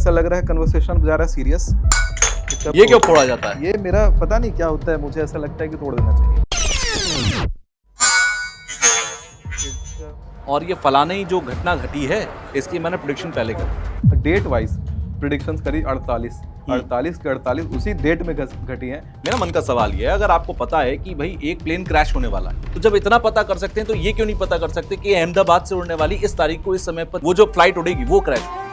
ऐसा लग रहा है कन्वर्सेशन जा रहा है सीरियस। ये क्यों फोड़ा जाता है? ये मेरा पता नहीं क्या होता है, मुझे ऐसा लगता है कि तोड़ देना चाहिए। और ये फलाने ही जो घटना घटी है इसकी मैंने प्रेडिक्शन पहले करी। डेट वाइज प्रिडिक्शंस करी 48 के 48 उसी डेट में घटी हैं। मेरा मन का सवाल ये है, अगर आपको पता है कि भाई एक प्लेन क्रैश होने वाला है, तो जब इतना पता कर सकते हैं तो ये क्यों नहीं पता कर सकते कि अहमदाबाद से उड़ने वाली इस तारीख को इस समय पर वो जो फ्लाइट उड़ेगी वो क्रैश होगी।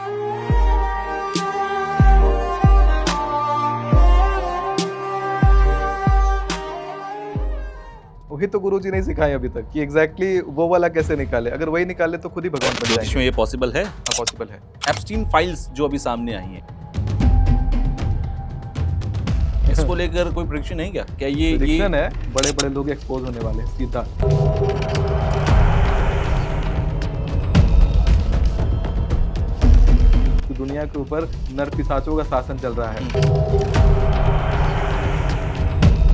वही तो गुरुजी ने सिखाए अभी तक कि एग्जैक्टली वो वाला कैसे निकाले। अगर वही निकाले तो खुद ही भगवान बन जाएंगे। इसमें ये पॉसिबल है? हाँ, पॉसिबल है। एप्स्टीन फाइल्स जो अभी सामने आई हैं, इसको लेकर कोई प्रेडिक्शन है क्या ये प्रेडिक्शन है? बड़े बड़े लोग एक्सपोज होने वाले हैं सीधा। तो दुनिया के ऊपर नर पिशाचों का शासन चल रहा है।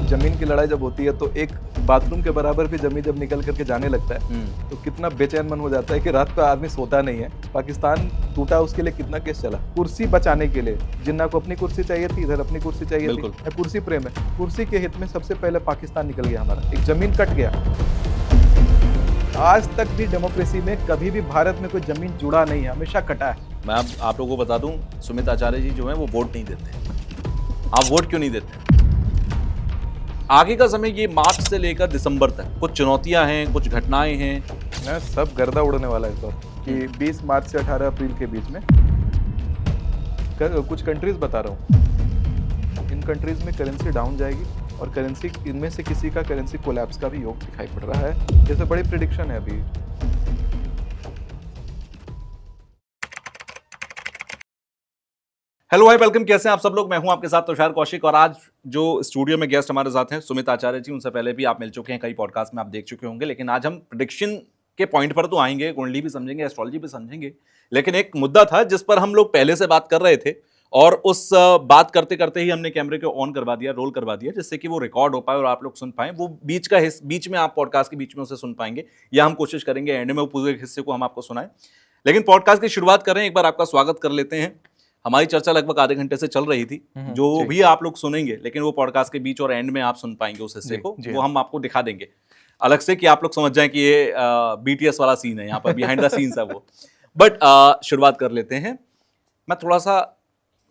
जमीन की लड़ाई जब होती है तो एक बाथरूम के बराबर भी जमीन जब निकल करके जाने लगता है तो कितना बेचैन मन हो जाता है कि रात को आदमी सोता नहीं है। पाकिस्तान टूटा, उसके लिए कितना केस चला कुर्सी बचाने के लिए। जिन्ना को अपनी कुर्सी चाहिए थी, इधर अपनी कुर्सी चाहिए थी। कुर्सी प्रेम है, कुर्सी के हित में सबसे पहले पाकिस्तान निकल गया हमारा। एक जमीन कट गया। आज तक भी डेमोक्रेसी में कभी भी भारत में कोई जमीन जुड़ा नहीं है, हमेशा कटा है। मैं आप लोगों को बता दूं, सुमित आचार्य जी जो है वो वोट नहीं देते। आप वोट क्यों नहीं देते? आगे का समय ये मार्च से लेकर दिसंबर तक कुछ चुनौतियां हैं, कुछ घटनाएं हैं। सब गर्दा उड़ने वाला है इस बार कि 20 मार्च से 18 अप्रैल के बीच में कुछ कंट्रीज बता रहा हूँ, इन कंट्रीज में करेंसी डाउन जाएगी और करेंसी इनमें से किसी का करेंसी कोलैप्स का भी योग दिखाई पड़ रहा है। जैसे बड़ी प्रेडिक्शन है अभी। हेलो भाई, वेलकम। कैसे हैं आप सब लोग? मैं हूं आपके साथ तुषार कौशिक और आज जो स्टूडियो में गेस्ट हमारे साथ हैं सुमित आचार्य जी। उनसे पहले भी आप मिल चुके हैं, कई पॉडकास्ट में आप देख चुके होंगे, लेकिन आज हम प्रेडिक्शन के पॉइंट पर तो आएंगे, कुंडली भी समझेंगे, एस्ट्रोलॉजी भी समझेंगे। लेकिन एक मुद्दा था जिस पर हम लोग पहले से बात कर रहे थे और उस बात करते करते ही हमने कैमरे को ऑन करवा दिया, रोल करवा दिया, जिससे कि वो रिकॉर्ड हो पाए और आप लोग सुन पाएं। वो बीच में आप पॉडकास्ट के बीच में उसे सुन पाएंगे या हम कोशिश करेंगे एंड में वो पूरे हिस्से को हम आपको सुनाएं। लेकिन पॉडकास्ट की शुरुआत करें, एक बार आपका स्वागत कर लेते हैं। हमारी चर्चा लगभग आधे घंटे से चल रही थी, जो भी आप लोग सुनेंगे, लेकिन वो पॉडकास्ट के बीच और एंड में आप सुन पाएंगे उस हिस्से को। वो हम आपको दिखा देंगे अलग से कि आप लोग समझ जाएं कि ये बीटीएस वाला सीन है, यहाँ पर बिहाइंड द सीन्स है वो। बट शुरुआत कर लेते हैं। मैं थोड़ा सा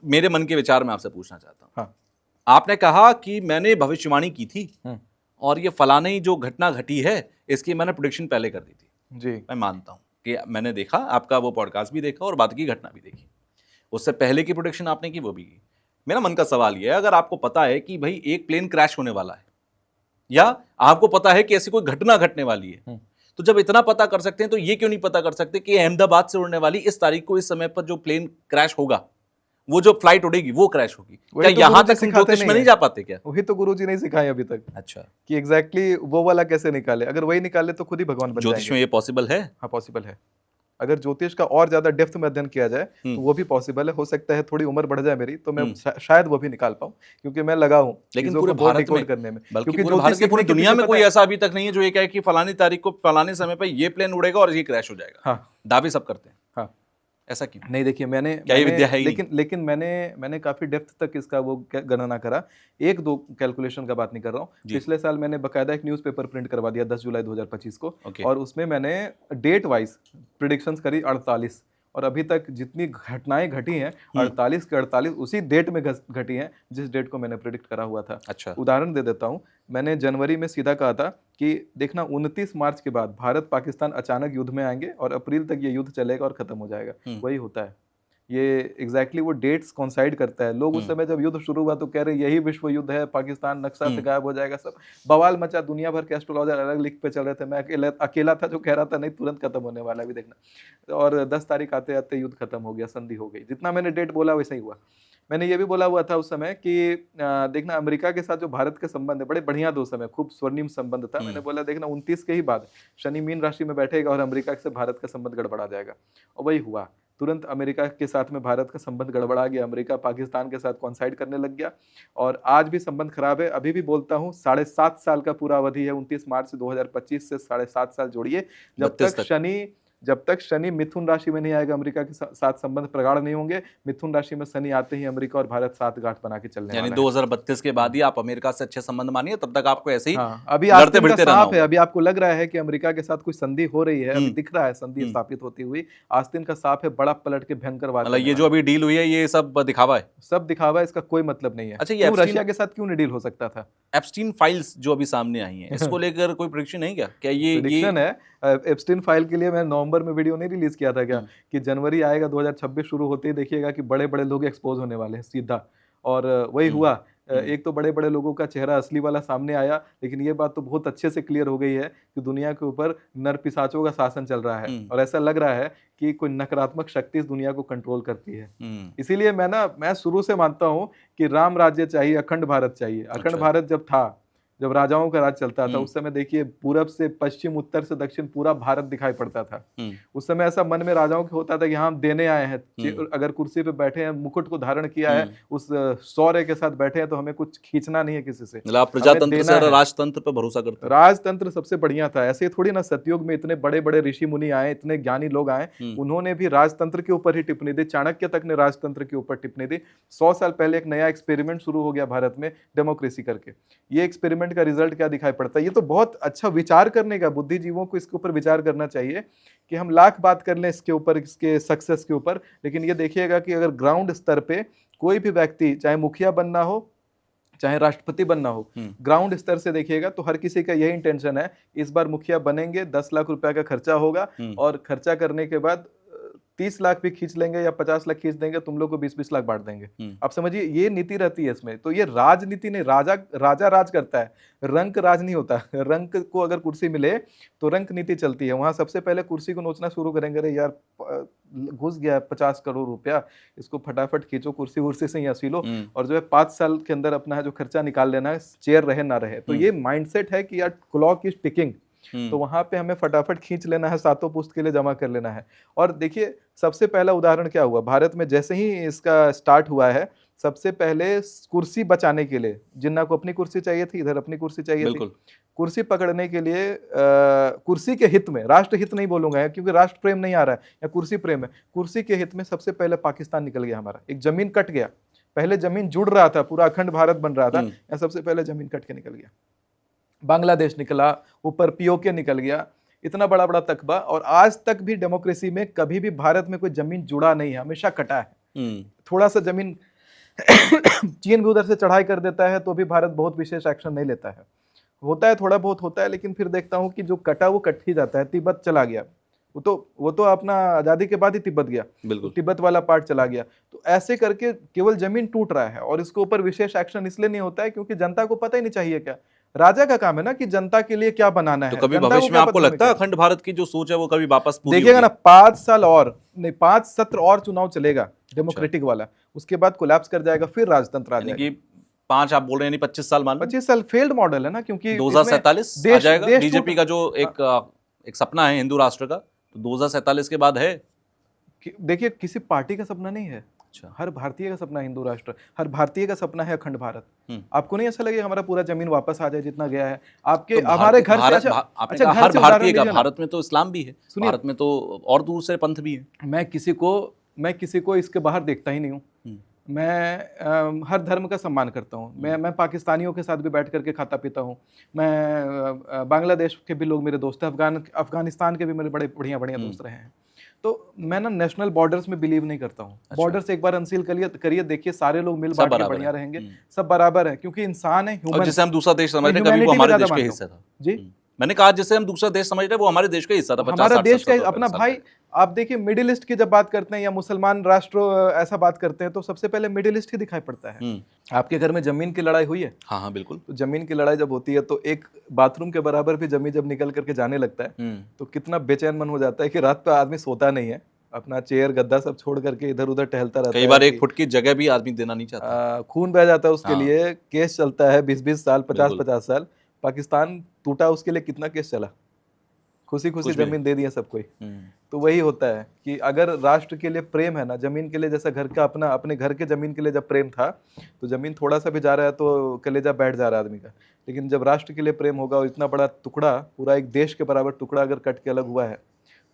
मेरे मन के विचार में आपसे पूछना चाहता हूँ। हाँ। आपने कहा कि मैंने भविष्यवाणी की थी और ये फलाने ही जो घटना घटी है इसकी मैंने प्रेडिक्शन पहले कर दी थी जी। मैं मानता हूँ कि मैंने देखा, आपका वो पॉडकास्ट भी देखा और बाद की घटना भी देखी। उससे पहले की प्रोडिक्शन आपने की, वो भी की। मेरा मन का सवाल यह है, अगर आपको पता है कि भाई एक प्लेन क्रैश होने वाला है या आपको पता है कि ऐसी कोई घटना घटने वाली है, तो जब इतना पता कर सकते हैं तो ये क्यों नहीं पता कर सकते कि अहमदाबाद से उड़ने वाली इस तारीख को इस समय पर जो प्लेन क्रैश होगा, वो जो फ्लाइट उड़ेगी वो क्रैश होगी? क्या तो यहां तक ज्योतिष में नहीं जा पाते क्या? वही तो गुरुजी ने सिखाए अभी तक। अच्छा, कि एग्जैक्टली वो वाला कैसे निकाले। अगर वही निकाले तो खुद ही भगवान बन जाएंगे। ज्योतिष में ये पॉसिबल है? हाँ, पॉसिबल है। अगर ज्योतिष का और ज्यादा डेप्थ में अध्ययन किया जाए तो वो भी पॉसिबल है। हो सकता है थोड़ी उम्र बढ़ जाए मेरी तो मैं शायद वो भी निकाल पाऊं, क्योंकि मैं लगा हूं लेकिन पूरे भारत में करने में। क्योंकि पूरे भारत में, पूरी दुनिया में कोई ऐसा अभी तक नहीं है जो ये कहे कि फलानी तारीख को फलाने समय पर ये प्लेन उड़ेगा और ये क्रैश हो जाएगा। हाँ, दावे सब करते हैं। हाँ, ऐसा क्यों नहीं? देखिए, मैंने विद्या है ही लेकिन मैंने काफी डेप्थ तक इसका वो गणना करा। एक दो कैलकुलेशन का बात नहीं कर रहा हूँ। पिछले साल मैंने बकायदा एक न्यूज़पेपर प्रिंट करवा दिया 10 जुलाई 2025 को। और उसमें मैंने डेट वाइज प्रिडिक्शंस करी 48 और अभी तक जितनी घटनाएं घटी हैं 48 के 48 उसी डेट में घटी हैं जिस डेट को मैंने प्रिडिक्ट करा हुआ था। अच्छा, उदाहरण दे देता हूं। मैंने जनवरी में सीधा कहा था कि देखना 29 मार्च के बाद भारत पाकिस्तान अचानक युद्ध में आएंगे और अप्रैल तक ये युद्ध चलेगा और खत्म हो जाएगा। वही होता है। ये एग्जैक्टली वो डेट्स कॉन्साइड करता है। लोग उस समय जब युद्ध शुरू हुआ तो कह रहे यही विश्व युद्ध है, पाकिस्तान नक्शा से गायब हो जाएगा, सब बवाल मचा। दुनिया भर के एस्ट्रोलॉजर अलग लिख पे चल रहे थे। मैं अकेला था जो कह रहा था नहीं, तुरंत खत्म होने वाला है, भी देखना। और 10 तारीख आते आते युद्ध खत्म हो गया, संधि हो गई। जितना मैंने डेट बोला वैसा ही हुआ। मैंने ये भी बोला हुआ था उस समय कि देखना अमेरिका के साथ जो भारत के संबंध है बड़े बढ़िया दो समय, खूब स्वर्णिम संबंध था। मैंने बोला देखना 29 के ही बाद शनि मीन राशि में बैठेगा और अमेरिका से भारत का संबंध गड़बड़ा जाएगा। और वही हुआ। तुरंत अमेरिका के साथ में भारत का संबंध गड़बड़ा गया। अमेरिका पाकिस्तान के साथ कॉन्साइड करने लग गया और आज भी संबंध खराब है। अभी भी बोलता हूँ 7.5 साल का पूरा अवधि है। 29 मार्च 2025 से 7.5 साल जोड़िए, जब तक शनि जब तक शनि मिथुन राशि में नहीं आएगा, अमेरिका के साथ संबंध प्रगाढ़ नहीं होंगे। मिथुन राशि में शनि आते ही अमेरिका और भारत साथ गांठ बना के चलने यानी वाला है। 2032 के बाद ही आप अमेरिका से अच्छे संबंध मानिए, तब तक आपको ऐसे ही अभी लड़ते आस्तीन का भिड़ते रहना साफ है। होगा। अभी आपको लग रहा है कि अमेरिका के साथ कुछ संधि हो रही है, अभी दिख रहा है संधि स्थापित होती हुई। आस्तीन का साफ है, बड़ा पलट के भयंकर वार मतलब ये जो अभी डील हुई है ये सब दिखावा है, सब दिखावा है, इसका कोई मतलब नहीं है। अच्छा, ये क्यों एप्स्टीन- रशिया के साथ क्यों नहीं डील हो सकता था? एप्स्टीन फाइल्स जो अभी सामने आई हैं, इसको लेकर कोई प्रेडिक्शन है क्या ये प्रेडिक्शन है। एप्स्टीन फाइल के लिए मैंने नवंबर में वीडियो नहीं रिलीज किया था क्या, कि जनवरी आएगा 2026 शुरू होते ही देखिएगा कि बड़े बड़े लोग एक्सपोज होने वाले हैं सीधा। और वही हुआ। एक तो बड़े बड़े लोगों का चेहरा असली वाला सामने आया, लेकिन ये बात तो बहुत अच्छे से क्लियर हो गई है कि दुनिया के ऊपर नर पिशाचों का शासन चल रहा है, और ऐसा लग रहा है कि कोई नकारात्मक शक्ति इस दुनिया को कंट्रोल करती है। इसीलिए मैं शुरू से मानता हूँ कि राम राज्य चाहिए, अखंड भारत चाहिए। अखंड भारत जब था, जब राजाओं का राज चलता था, उस समय देखिए पूरब से पश्चिम, उत्तर से दक्षिण पूरा भारत दिखाई पड़ता था। उस समय ऐसा मन में राजाओं के होता था कि हम देने आए हैं, अगर कुर्सी पे बैठे हैं, मुकुट को धारण किया है, उस शौर्य के साथ बैठे हैं, तो हमें कुछ खींचना नहीं है किसी से। प्रजातंत्र से राजतंत्र पर भरोसा करते हैं। राजतंत्र सबसे बढ़िया था। ऐसे थोड़ी ना सतयुग में इतने बड़े बड़े ऋषि मुनि आए, इतने ज्ञानी लोग आए, उन्होंने भी राजतंत्र के ऊपर ही टिप्पणी दी। चाणक्य तक ने राजतंत्र के ऊपर टिप्पणी दी। 100 साल पहले एक नया एक्सपेरिमेंट शुरू हो गया भारत में, डेमोक्रेसी करके। ये एक्सपेरिमेंट का रिजल्ट क्या दिखाई पड़ता है? ये तो बहुत अच्छा विचार करने का, बुद्धिजीवों को इसके ऊपर विचार करना चाहिए कि हम लाख बात कर लें इसके ऊपर, इसके सक्सेस के ऊपर, लेकिन ये देखिएगा कि अगर ग्राउंड स्तर पे कोई भी व्यक्ति, चाहे मुखिया बनना हो, चाहे राष्ट्रपति बनना हो, ग्राउंड स्तर से देखिएगा तो हर किसी का यही इंटेंशन है, इस बार मुखिया बनेंगे, 10 लाख रुपया का खर्चा होगा, और खर्चा करने के बाद 30 लाख भी खींच लेंगे या 50 लाख खींच देंगे, तुम लोग को 20-20 लाख बांट देंगे। आप समझिए, ये नीति रहती है इसमें। तो ये राजनीति नहीं, राजा राज करता है, रंक राज नहीं होता। रंक को अगर कुर्सी मिले तो रंक नीति चलती है। वहां सबसे पहले कुर्सी को नोचना शुरू करेंगे, अरे यार घुस गया 50 करोड़ रुपया, इसको फटाफट खींचो, कुर्सी वुर्सी से ही हंसी लो, और जो है 5 साल के अंदर अपना जो खर्चा निकाल लेना है, चेयर रहे ना रहे। तो ये माइंडसेट है कि यार क्लॉक इज टिकिंग, तो वहां पे हमें फटाफट खींच लेना है, सातों पुश्त के लिए जमा कर लेना है। और देखिए सबसे पहला उदाहरण क्या हुआ भारत में, जैसे ही इसका स्टार्ट हुआ है, सबसे पहले कुर्सी बचाने के लिए, जिन्ना को अपनी कुर्सी चाहिए थी, इधर अपनी कुर्सी चाहिए थी, कुर्सी पकड़ने के लिए कुर्सी के हित में, राष्ट्र हित नहीं बोलूंगा क्योंकि राष्ट्र प्रेम नहीं आ रहा है, या कुर्सी प्रेम है, कुर्सी के हित में सबसे पहले पाकिस्तान निकल गया हमारा। एक जमीन कट गया, पहले जमीन जुड़ रहा था, पूरा अखंड भारत बन रहा था, या सबसे पहले जमीन कट के निकल गया। बांग्लादेश निकला, ऊपर पीओके निकल गया, इतना बड़ा बड़ा तकबा। और आज तक भी डेमोक्रेसी में कभी भी भारत में कोई जमीन जुड़ा नहीं है, हमेशा कटा है। थोड़ा सा जमीन चीन भी उधर से चढ़ाई कर देता है तो भी भारत बहुत विशेष एक्शन नहीं लेता है। होता है, थोड़ा बहुत होता है, लेकिन फिर देखता हूं कि जो कटा वो कट ही जाता है। तिब्बत चला गया, वो तो अपना आजादी के बाद ही तिब्बत गया, तो तिब्बत वाला पार्ट चला गया। तो ऐसे करके केवल जमीन टूट रहा है, और इसके ऊपर विशेष एक्शन इसलिए नहीं होता है क्योंकि जनता को पता ही नहीं चाहिए। क्या राजा का काम है ना कि जनता के लिए क्या बनाना है। तो कभी भविष्य में आपको लगता है अखंड भारत की जो सोच है वो कभी वापस पूरी देखिएगा ना, 5 साल और नहीं, 5 सत्र और चुनाव चलेगा डेमोक्रेटिक वाला, उसके बाद कोलैप्स कर जाएगा, फिर राजतंत्र आ जाएगा। 5 आप बोल रहे हैं, 25 साल मान लो, 25 साल फेल्ड मॉडल है ना, क्योंकि 2047 आ जाएगा। बीजेपी का जो एक सपना है हिंदू राष्ट्र का, तो 2047 के बाद है। देखिए किसी पार्टी का सपना नहीं है, हर भारतीय का सपना है हिंदू राष्ट्र, हर भारतीय का सपना है अखंड भारत। आपको नहीं ऐसा लगे हमारा पूरा जमीन वापस आ जाए जितना गया है आपके, तो हमारे घर से? अच्छा, हर भारतीय का, भारत में तो इस्लाम भी है, भारत में तो और दूर से पंथ भी है। मैं किसी को इसके बाहर देखता ही नहीं हूँ। मैं हर धर्म का सम्मान करता हूँ। मैं पाकिस्तानियों के साथ भी बैठ करके खाता पीता हूँ। मैं बांग्लादेश के भी लोग मेरे दोस्त हैं, अफगानिस्तान के भी मेरे बड़े बढ़िया दोस्त रहे हैं। तो मैं ना नेशनल बॉर्डर्स में बिलीव नहीं करता हूँ। बॉर्डर्स एक बार अनसील करिए, देखिए सारे लोग मिल बांट के बढ़िया रहेंगे, सब बराबर है, क्योंकि इंसान है, ह्यूमन। जिसे हम दूसरा देश समझ रहे हैं, कभी वो हमारे देश का हिस्सा था। जी, मैंने कहा जिसे हम दूसरा देश समझ रहे हैं वो हमारे देश का हिस्सा था, हमारा देश का अपना भाई। आप देखिए मिडिल ईस्ट की जब बात करते हैं या मुसलमान राष्ट्र ऐसा बात करते हैं तो सबसे पहले मिडिल ईस्ट ही दिखाई पड़ता है। आपके घर में जमीन की लड़ाई हुई है? हाँ बिल्कुल। तो जमीन की लड़ाई जब होती है तो एक बाथरूम के बराबर भी जमीन जब निकल करके जाने लगता है तो कितना बेचैन मन हो जाता है कि रात को आदमी सोता नहीं है, अपना चेयर गद्दा सब छोड़ करके इधर उधर टहलता रहता है। कई बार 1 फुट की जगह भी आदमी देना नहीं चाहता, खून बह जाता है उसके लिए, केस चलता है 20-20 साल, 50-50 साल। पाकिस्तान टूटा, उसके लिए कितना केस चला, खुशी जमीन दे दिया सबको। तो वही होता है कि अगर राष्ट्र के लिए प्रेम है ना, जमीन के लिए, जैसा घर का अपने घर के जमीन के लिए जब प्रेम था तो जमीन थोड़ा सा भी जा रहा है तो कलेजा बैठ जा रहा है आदमी का। लेकिन जब राष्ट्र के लिए प्रेम होगा और इतना बड़ा टुकड़ा, पूरा एक देश के बराबर टुकड़ा अगर कट के अलग हुआ है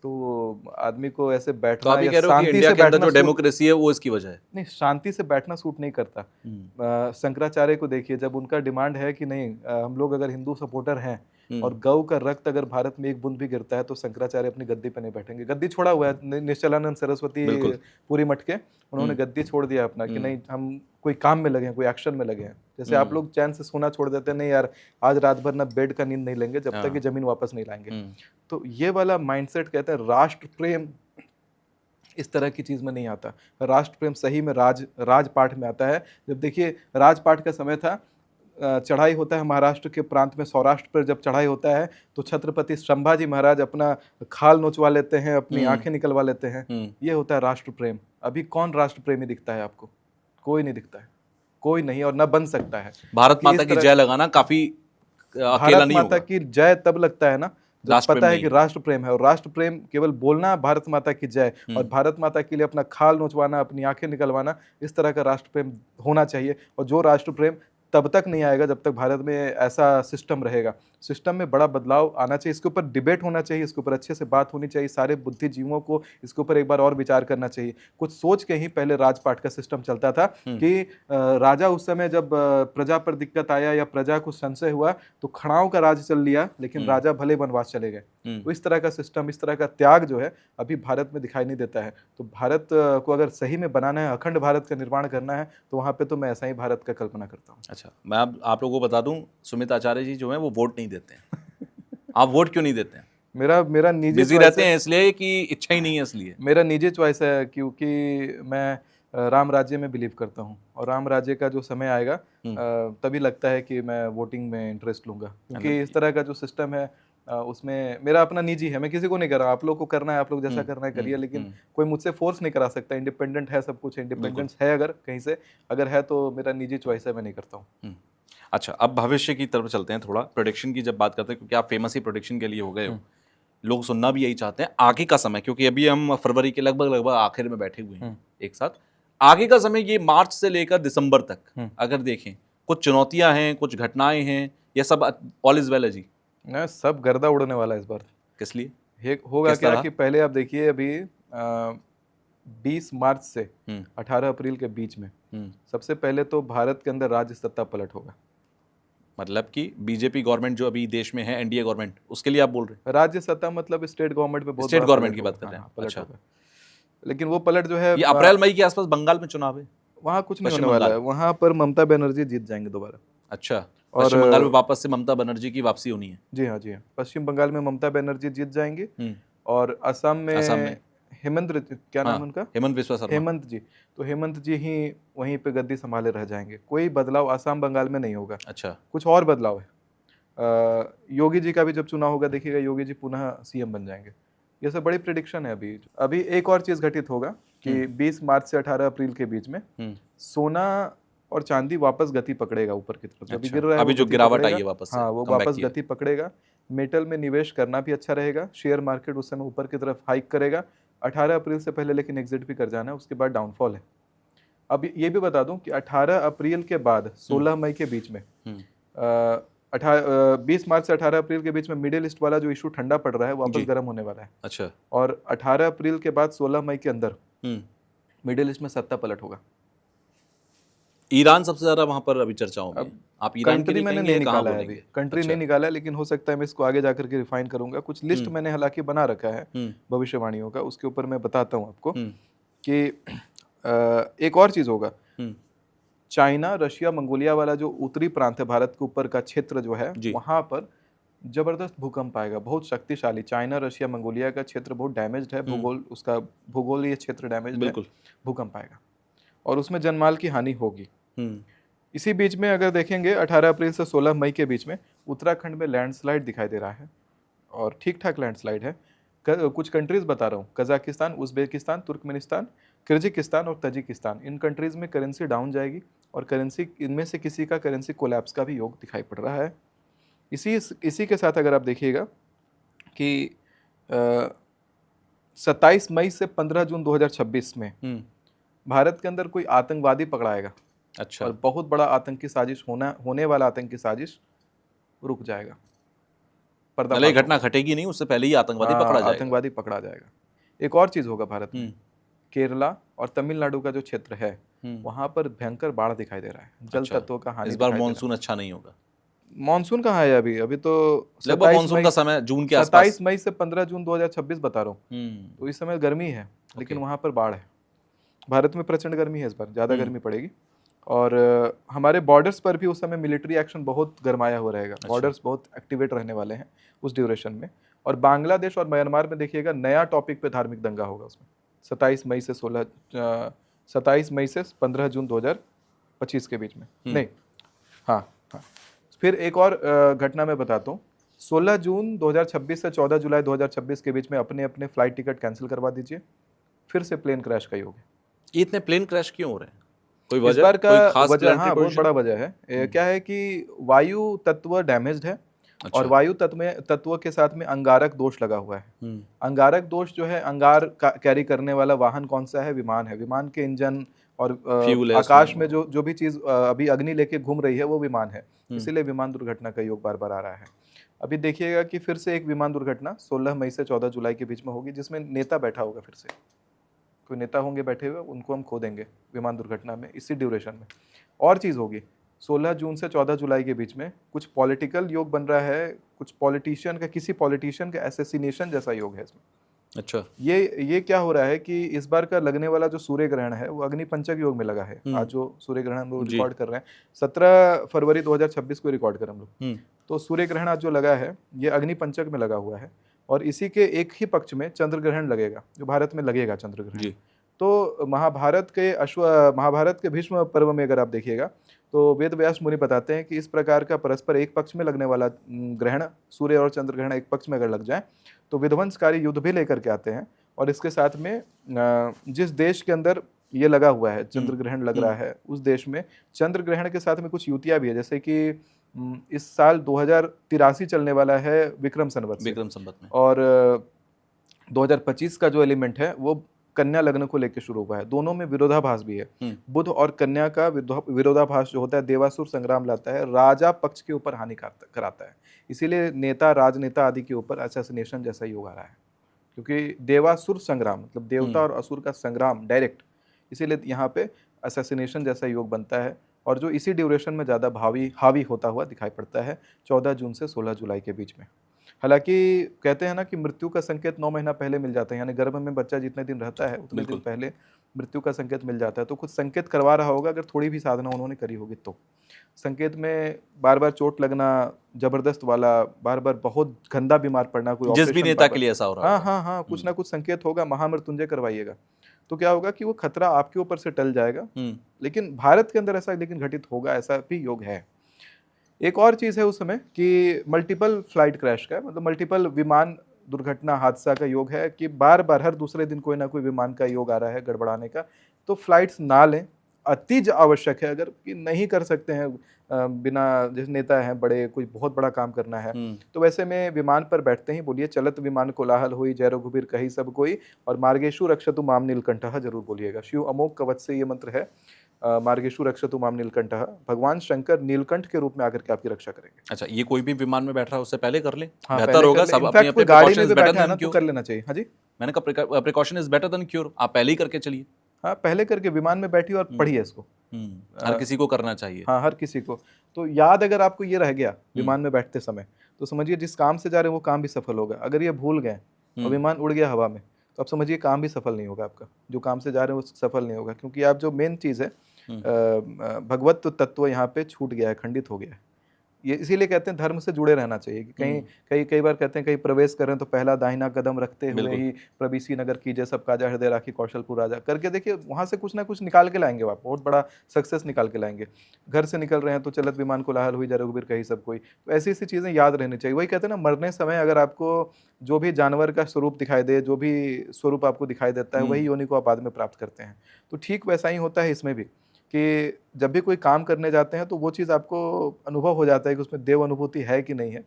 तो आदमी को ऐसे तो बैठना आप ये या कह रहे हो कि शांति इंडिया से के अंदर बैठना जो सूट डेमोक्रेसी है वो इसकी वजह है? नहीं, शांति से बैठना सूट नहीं करता। शंकराचार्य को देखिए, जब उनका डिमांड है कि नहीं हम लोग अगर हिंदू सपोर्टर हैं और गौ का रक्त अगर भारत में एक बूंद भी गिरता है तो शंकराचार्य अपनी गद्दी पे नहीं बैठेंगे। गद्दी छोड़ा हुआ है, निश्चलानंद सरस्वती बिल्कुल। पूरी मठ के, उन्होंने गद्दी छोड़ दिया अपना कि नहीं हम कोई काम में लगे हैं, कोई एक्शन में लगे हैं। जैसे आप लोग चैन से सोना छोड़ देते हैं, नहीं यार आज रात भर ना बेड का नींद नहीं लेंगे जब तक कि जमीन वापस नहीं लाएंगे। तो ये वाला माइंडसेट कहते हैं राष्ट्र प्रेम, इस तरह की चीज़ में नहीं आता। राष्ट्र प्रेम सही में राजपाट में आता है। जब देखिए राजपाट का समय था, चढ़ाई होता है महाराष्ट्र के प्रांत में, सौराष्ट्र पर जब चढ़ाई होता है तो छत्रपति संभाजी महाराज अपना खाल नोचवा लेते हैं, अपनी आंखें निकलवा लेते हैं। ये होता है राष्ट्र प्रेम। अभी कौन राष्ट्र प्रेमी दिखता है आपको? कोई नहीं दिखता है, कोई नहीं, और न बन सकता है। भारत माता की जय लगाना काफी अकेला भारत नहीं माता होगा। की जय तब लगता है ना जब राष्ट्र पता है प्रेम कि राष्ट्र प्रेम है। और राष्ट्र प्रेम केवल बोलना भारत माता की जय और भारत माता के लिए अपना खाल नोचवाना, अपनी आंखें निकलवाना, इस तरह का राष्ट्र प्रेम होना चाहिए। और जो राष्ट्र प्रेम तब तक नहीं आएगा जब तक भारत में ऐसा सिस्टम रहेगा। सिस्टम में बड़ा बदलाव आना चाहिए, इसके ऊपर डिबेट होना चाहिए, इसके ऊपर अच्छे से बात होनी चाहिए, सारे बुद्धिजीवियों को इसके ऊपर एक बार और विचार करना चाहिए। कुछ सोच के ही पहले राजपाट का सिस्टम चलता था कि राजा उस समय जब प्रजा पर दिक्कत आया या प्रजा को संशय हुआ तो खड़ाओं का राज चल लिया, लेकिन राजा भले वनवास चले गए। तो इस तरह का सिस्टम, इस तरह का त्याग जो है अभी भारत में दिखाई नहीं देता है। तो भारत को अगर सही में बनाना है, अखंड भारत का निर्माण करना है, तो वहाँ पे तो मैं ऐसा ही भारत का कल्पना करता हूँ। अच्छा, मैं आप लोगों को बता दूं, सुमित आचार्य जी जो हैं वो वोट नहीं देते हैं। आप वोट क्यों नहीं देते हैं? मेरा निजी बिजी रहते हैं इसलिए कि इच्छा ही नहीं है इसलिए? मेरा निजी चॉइस है, क्योंकि मैं राम राज्य में बिलीव करता हूँ और राम राज्य का जो समय आएगा तभी लगता है कि मैं वोटिंग में इंटरेस्ट लूंगा। क्योंकि इस तरह का जो सिस्टम है उसमें मेरा अपना निजी है, मैं किसी को नहीं कर रहा। आप लोग को करना है, आप लोग जैसा करना है करिए, लेकिन कोई मुझसे फोर्स नहीं करा सकता। इंडिपेंडेंट है सब कुछ, इंडिपेंडेंस है अगर कहीं से अगर है तो मेरा निजी चॉइस है, मैं नहीं करता हूँ। अच्छा, अब भविष्य की तरफ चलते हैं थोड़ा। प्रेडिक्शन की जब बात करते हैं, क्योंकि आप फेमस ही प्रेडिक्शन के लिए हो गए हो, लोग सुनना भी यही चाहते हैं आगे का समय, क्योंकि अभी हम फरवरी के लगभग आखिर में बैठे हुए हैं एक साथ। आगे का समय ये मार्च से लेकर दिसंबर तक अगर देखें, कुछ चुनौतियां हैं, कुछ घटनाएं हैं, ये सब ऑल इज वेल है जी? ना, सब गर्दा उड़ने वाला है इस बार। किस लिए? होगा क्या कि पहले आप देखिए, अभी 20 मार्च से 18 अप्रैल के बीच में सबसे पहले तो भारत के अंदर राज्य सत्ता पलट होगा। मतलब कि बीजेपी गवर्नमेंट जो अभी देश में है, एनडीए गवर्नमेंट, उसके लिए आप बोल रहे हैं? राज्य सत्ता मतलब स्टेट गवर्नमेंट में बहुत स्टेट गवर्नमेंट की बात कर रहे हैं। पलट होगा। लेकिन वो पलट जो है ये अप्रैल मई के आसपास बंगाल में चुनाव है, वहाँ कुछ नहीं होने वाला है। वहाँ पर ममता बनर्जी जीत जाएंगे दोबारा। अच्छा, पश्चिम बंगाल में वापस से ममता बनर्जी की वापसी होनी है? जी हाँ, जी हाँ, पश्चिम बंगाल में ममता बनर्जी जीत जाएंगे और असम में हेमंत, क्या नाम है उनका? हेमंत विश्वा शर्मा। हेमंत जी, तो हेमंत जी ही वहीं पे गद्दी संभाले रह जाएंगे। कोई बदलाव असम बंगाल में नहीं होगा। अच्छा, कुछ और बदलाव है। योगी जी का भी जब चुनाव होगा देखिएगा, योगी जी पुनः सीएम बन जाएंगे। ये सब बड़ी प्रेडिक्शन है। अभी एक और चीज घटित होगा कि 20 मार्च से 18 अप्रैल के बीच में सोना और चांदी वापस गति पकड़ेगा ऊपर की तरफ। अभी गिर रहा है, अभी जो गिरावट आई है वापस, हाँ, वो वापस गति पकड़ेगा। मेटल में निवेश करना भी अच्छा रहेगा। शेयर मार्केट उस समय ऊपर की तरफ हाइक करेगा 18 अप्रैल से पहले, लेकिन एग्जिट भी कर जाना है, उसके बाद डाउनफॉल है। अब ये भी बता दूं कि 18 अप्रैल के बाद 16 मई के बीच में 20 मार्च से 18 अप्रैल के बीच में मिडिल ईस्ट वाला जो इशू ठंडा पड़ रहा है वापस गर्म होने वाला है। अच्छा, और 18 अप्रैल के बाद 16 मई के अंदर मिडिल ईस्ट में सत्ता पलट होगा। ईरान सबसे ज्यादा वहां पर अभी चर्चाओं में। आप ईरान कंट्री मैंने नहीं निकाला है अभी, कंट्री नहीं निकाला है, लेकिन हो सकता है मैं इसको आगे जाकर के रिफाइन करूंगा। कुछ लिस्ट मैंने हालांकि बना रखा है भविष्यवाणियों का, उसके ऊपर मैं बताता हूँ आपको कि एक और चीज होगा। चाइना, रशिया, मंगोलिया वाला जो उत्तरी प्रांत है भारत के ऊपर का क्षेत्र जो है, वहां पर जबरदस्त भूकंप आएगा, बहुत शक्तिशाली। चाइना, रशिया, मंगोलिया का क्षेत्र बहुत डैमेज्ड है, भूगोलीय क्षेत्र डैमेज्ड है, भूकंप आएगा और उसमें जनमाल की हानि होगी। इसी बीच में अगर देखेंगे 18 अप्रैल से 16 मई के बीच में उत्तराखंड में लैंडस्लाइड दिखाई दे रहा है और ठीक ठाक लैंडस्लाइड है। कुछ कंट्रीज बता रहा हूँ, कजाकिस्तान, उज्बेकिस्तान, तुर्कमेनिस्तान, किर्गिस्तान और तजिकिस्तान, इन कंट्रीज में करेंसी डाउन जाएगी और करेंसी, इनमें से किसी का करेंसी कोलैप्स का भी योग दिखाई पड़ रहा है। इसी के साथ अगर आप देखिएगा कि 27 मई से 15 जून 2026 में भारत के अंदर कोई आतंकवादी पकड़ाएगा। अच्छा, और बहुत बड़ा आतंकी साजिश होने वाला आतंकी साजिश रुक जाएगा। पर्दा मतलब ये घटना घटेगी नहीं, उससे पहले ही आतंकवादी पकड़ा जाएगा। आतंकवादी पकड़ा जाएगा। एक और चीज होगा भारत में, केरला और तमिलनाडु का जो क्षेत्र है वहां पर भयंकर बाढ़ दिखाई दे रहा है, जल अच्छा, तत्वों का हानि इस बार दिखाई दे रहा मॉनसून अच्छा नहीं होगा। है। मानसून कहाँ है अभी? अभी तो लगभग मॉनसून का समय जून के आसपास, 27 मई से 15 जून 2026 बता रहा हूँ, तो इस समय गर्मी है, लेकिन वहां पर बाढ़ है। भारत में प्रचंड गर्मी है, इस बार ज़्यादा गर्मी पड़ेगी। और हमारे बॉर्डर्स पर भी उस समय मिलिट्री एक्शन बहुत गरमाया हुआ रहेगा। बॉर्डर्स बहुत एक्टिवेट रहने वाले हैं उस ड्यूरेशन में। और बांग्लादेश और म्यांमार में देखिएगा नया टॉपिक पे धार्मिक दंगा होगा उसमें, 27 मई से 15 जून 2025 के बीच में। नहीं, हाँ हाँ। फिर एक और घटना मैं बताता हूँ। 16 जून 2026 से 14 जुलाई 2026 के बीच में अपने अपने फ्लाइट टिकट कैंसिल करवा दीजिए, फिर से प्लेन क्रैश का योग है। ये इतने प्लेन क्रैश क्यों हो रहे हैं? कोई इस वजह, बार का कोई खास वजह, हाँ, प्लानिटरी बहुत पोजीशन? बड़ा वजह है। क्या है कि वायु तत्व डैमेज्ड है। अच्छा। और वायु तत्व के साथ में अंगारक दोष लगा हुआ है। अंगारक दोष जो है, अंगार कैरी करने वाला वाहन कौन सा है? विमान है। विमान के इंजन और आकाश में जो भी चीज अभी अग्नि लेके घूम रही है वो विमान है, इसीलिए विमान दुर्घटना का योग बार बार आ रहा है। अभी देखिएगा कि फिर से एक विमान दुर्घटना 16 मई से 14 जुलाई के बीच में होगी, जिसमें नेता बैठा होगा। फिर से कोई नेता होंगे बैठे हुए, उनको हम खो देंगे विमान दुर्घटना में, इसी ड्यूरेशन में। और चीज़ होगी 16 जून से 14 जुलाई के बीच में कुछ पॉलिटिकल योग बन रहा है, कुछ पॉलिटिशियन का, किसी पॉलिटिशियन का एसेसिनेशन जैसा योग है इसमें। अच्छा, ये क्या हो रहा है कि इस बार का लगने वाला जो सूर्य ग्रहण है वो अग्नि पंचक योग में लगा है। आज जो सूर्य ग्रहण हम लोग रिकॉर्ड कर रहे हैं 17 फरवरी 2026 को रिकॉर्ड कर हम लोग, तो सूर्य ग्रहण आज जो लगा है ये अग्नि पंचक में लगा हुआ है। और इसी के एक ही पक्ष में चंद्र ग्रहण लगेगा, जो भारत में लगेगा चंद्र ग्रहण। तो महाभारत के भीष्म पर्व में अगर आप देखिएगा तो वेद व्यास मुनि बताते हैं कि इस प्रकार का परस्पर एक पक्ष में लगने वाला ग्रहण, सूर्य और चंद्र ग्रहण एक पक्ष में अगर लग जाए तो विध्वंसकारी युद्ध भी लेकर के आते हैं। और इसके साथ में जिस देश के अंदर ये लगा हुआ है, चंद्र ग्रहण लग रहा है, उस देश में चंद्र ग्रहण के साथ में कुछ युतियाँ भी है। जैसे कि इस साल 2083 चलने वाला है विक्रम संवत में, और 2025 का जो एलिमेंट है वो कन्या लग्न को लेकर शुरू हुआ है। दोनों में विरोधाभास भी है। बुध और कन्या का विरोधाभास जो होता है देवासुर संग्राम लाता है, राजा पक्ष के ऊपर हानि कराता है। इसीलिए नेता, राजनेता आदि के ऊपर असैसिनेशन जैसा योग आ रहा है, क्योंकि देवासुर संग्राम मतलब देवता और असुर का संग्राम डायरेक्ट, इसीलिए यहाँ पे असैसिनेशन जैसा योग बनता है। और जो इसी ड्यूरेशन में ज़्यादा हावी होता हुआ दिखाई पड़ता है 14 जून से 16 जुलाई के बीच में। हालांकि कहते हैं ना कि मृत्यु का संकेत 9 महीना पहले मिल जाता है, यानी गर्भ में बच्चा जितने दिन रहता है उतने दिन पहले मृत्यु का संकेत मिल जाता है। तो कुछ संकेत करवा रहा होगा, अगर थोड़ी भी साधना उन्होंने करी होगी तो। संकेत में बार बार चोट लगना जबरदस्त वाला, बार बार बहुत गंदा बीमार पड़ना, कोई जिस भी नेता के लिए ऐसा हो रहा है। हाँ, कुछ ना कुछ संकेत होगा। महामृत्युंजय करवाइएगा तो क्या होगा कि वो खतरा आपके ऊपर से टल जाएगा। लेकिन भारत के अंदर ऐसा लेकिन घटित होगा, ऐसा भी योग है। एक और चीज़ है उस समय कि मल्टीपल फ्लाइट क्रैश का, मतलब मल्टीपल विमान दुर्घटना हादसा का योग है कि बार बार हर दूसरे दिन कोई ना कोई विमान का योग आ रहा है गड़बड़ाने का। तो फ्लाइट्स ना लें, अतिज आवश्यक है। अगर कि नहीं कर सकते हैं बिना, जैसे नेता हैं बड़े, कोई बहुत बड़ा काम करना है तो वैसे में विमान पर बैठते ही बोलिए चलत विमान कोलाहल हुई, जय रघुबीर कही सब कोई, और मार्गेशु रक्षतु माम नीलकंठः जरूर बोलिएगा। शिव अमोघ कवच से ये मंत्र है, मार्गेशु रक्षतु माम नीलकंठः। भगवान शंकर नीलकंठ के रूप में आकर के आपकी रक्षा करेंगे। अच्छा, ये कोई भी विमान में बैठ रहा है उससे पहले कर ले, हाँ, बेहतर होगा। सब अपनी अपनी गाड़ी में भी बैठा है ना तो कर लेना चाहिए। हाँ जी, मैंने कहा precaution is better than cure, आप पहले ही करके चलिए। हाँ, पहले करके विमान में बैठिए और पढ़िए इसको। हर किसी को करना चाहिए। हाँ, हर किसी को। तो याद अगर आपको ये रह गया विमान में बैठते समय, तो समझिए जिस काम से जा रहे हैं वो काम भी सफल होगा। अगर ये भूल गए और विमान उड़ गया हवा में तो आप समझिए काम भी सफल नहीं होगा आपका, जो काम से जा रहे हैं वो सफल नहीं होगा। क्योंकि आप जो मेन चीज़ है भगवत तत्व यहाँ पे छूट गया है, खंडित हो गया है। ये इसीलिए कहते हैं धर्म से जुड़े रहना चाहिए कि कई बार कहते हैं कहीं प्रवेश करें तो पहला दाहिना कदम रखते हुए ही प्रवीसी नगर कीजिए सब काजा हृदय राखी कौशलपुर राजा करके देखिए, वहाँ से कुछ ना कुछ निकाल के लाएंगे आप, बहुत बड़ा सक्सेस निकाल के लाएंगे। घर से निकल रहे हैं तो चलत विमान कोलाहल हुई, जय रघुबीर कही सब कोई। तो ऐसी ऐसी चीज़ें याद रहनी चाहिए। वही कहते हैं ना, मरने समय अगर आपको जो भी जानवर का स्वरूप दिखाई दे, जो भी स्वरूप आपको दिखाई देता है, वही योनि को आप बाद में प्राप्त करते हैं। तो ठीक वैसा ही होता है इसमें भी, कि जब भी कोई काम करने जाते हैं तो वो चीज़ आपको अनुभव हो जाता है कि उसमें देव अनुभूति है कि नहीं है।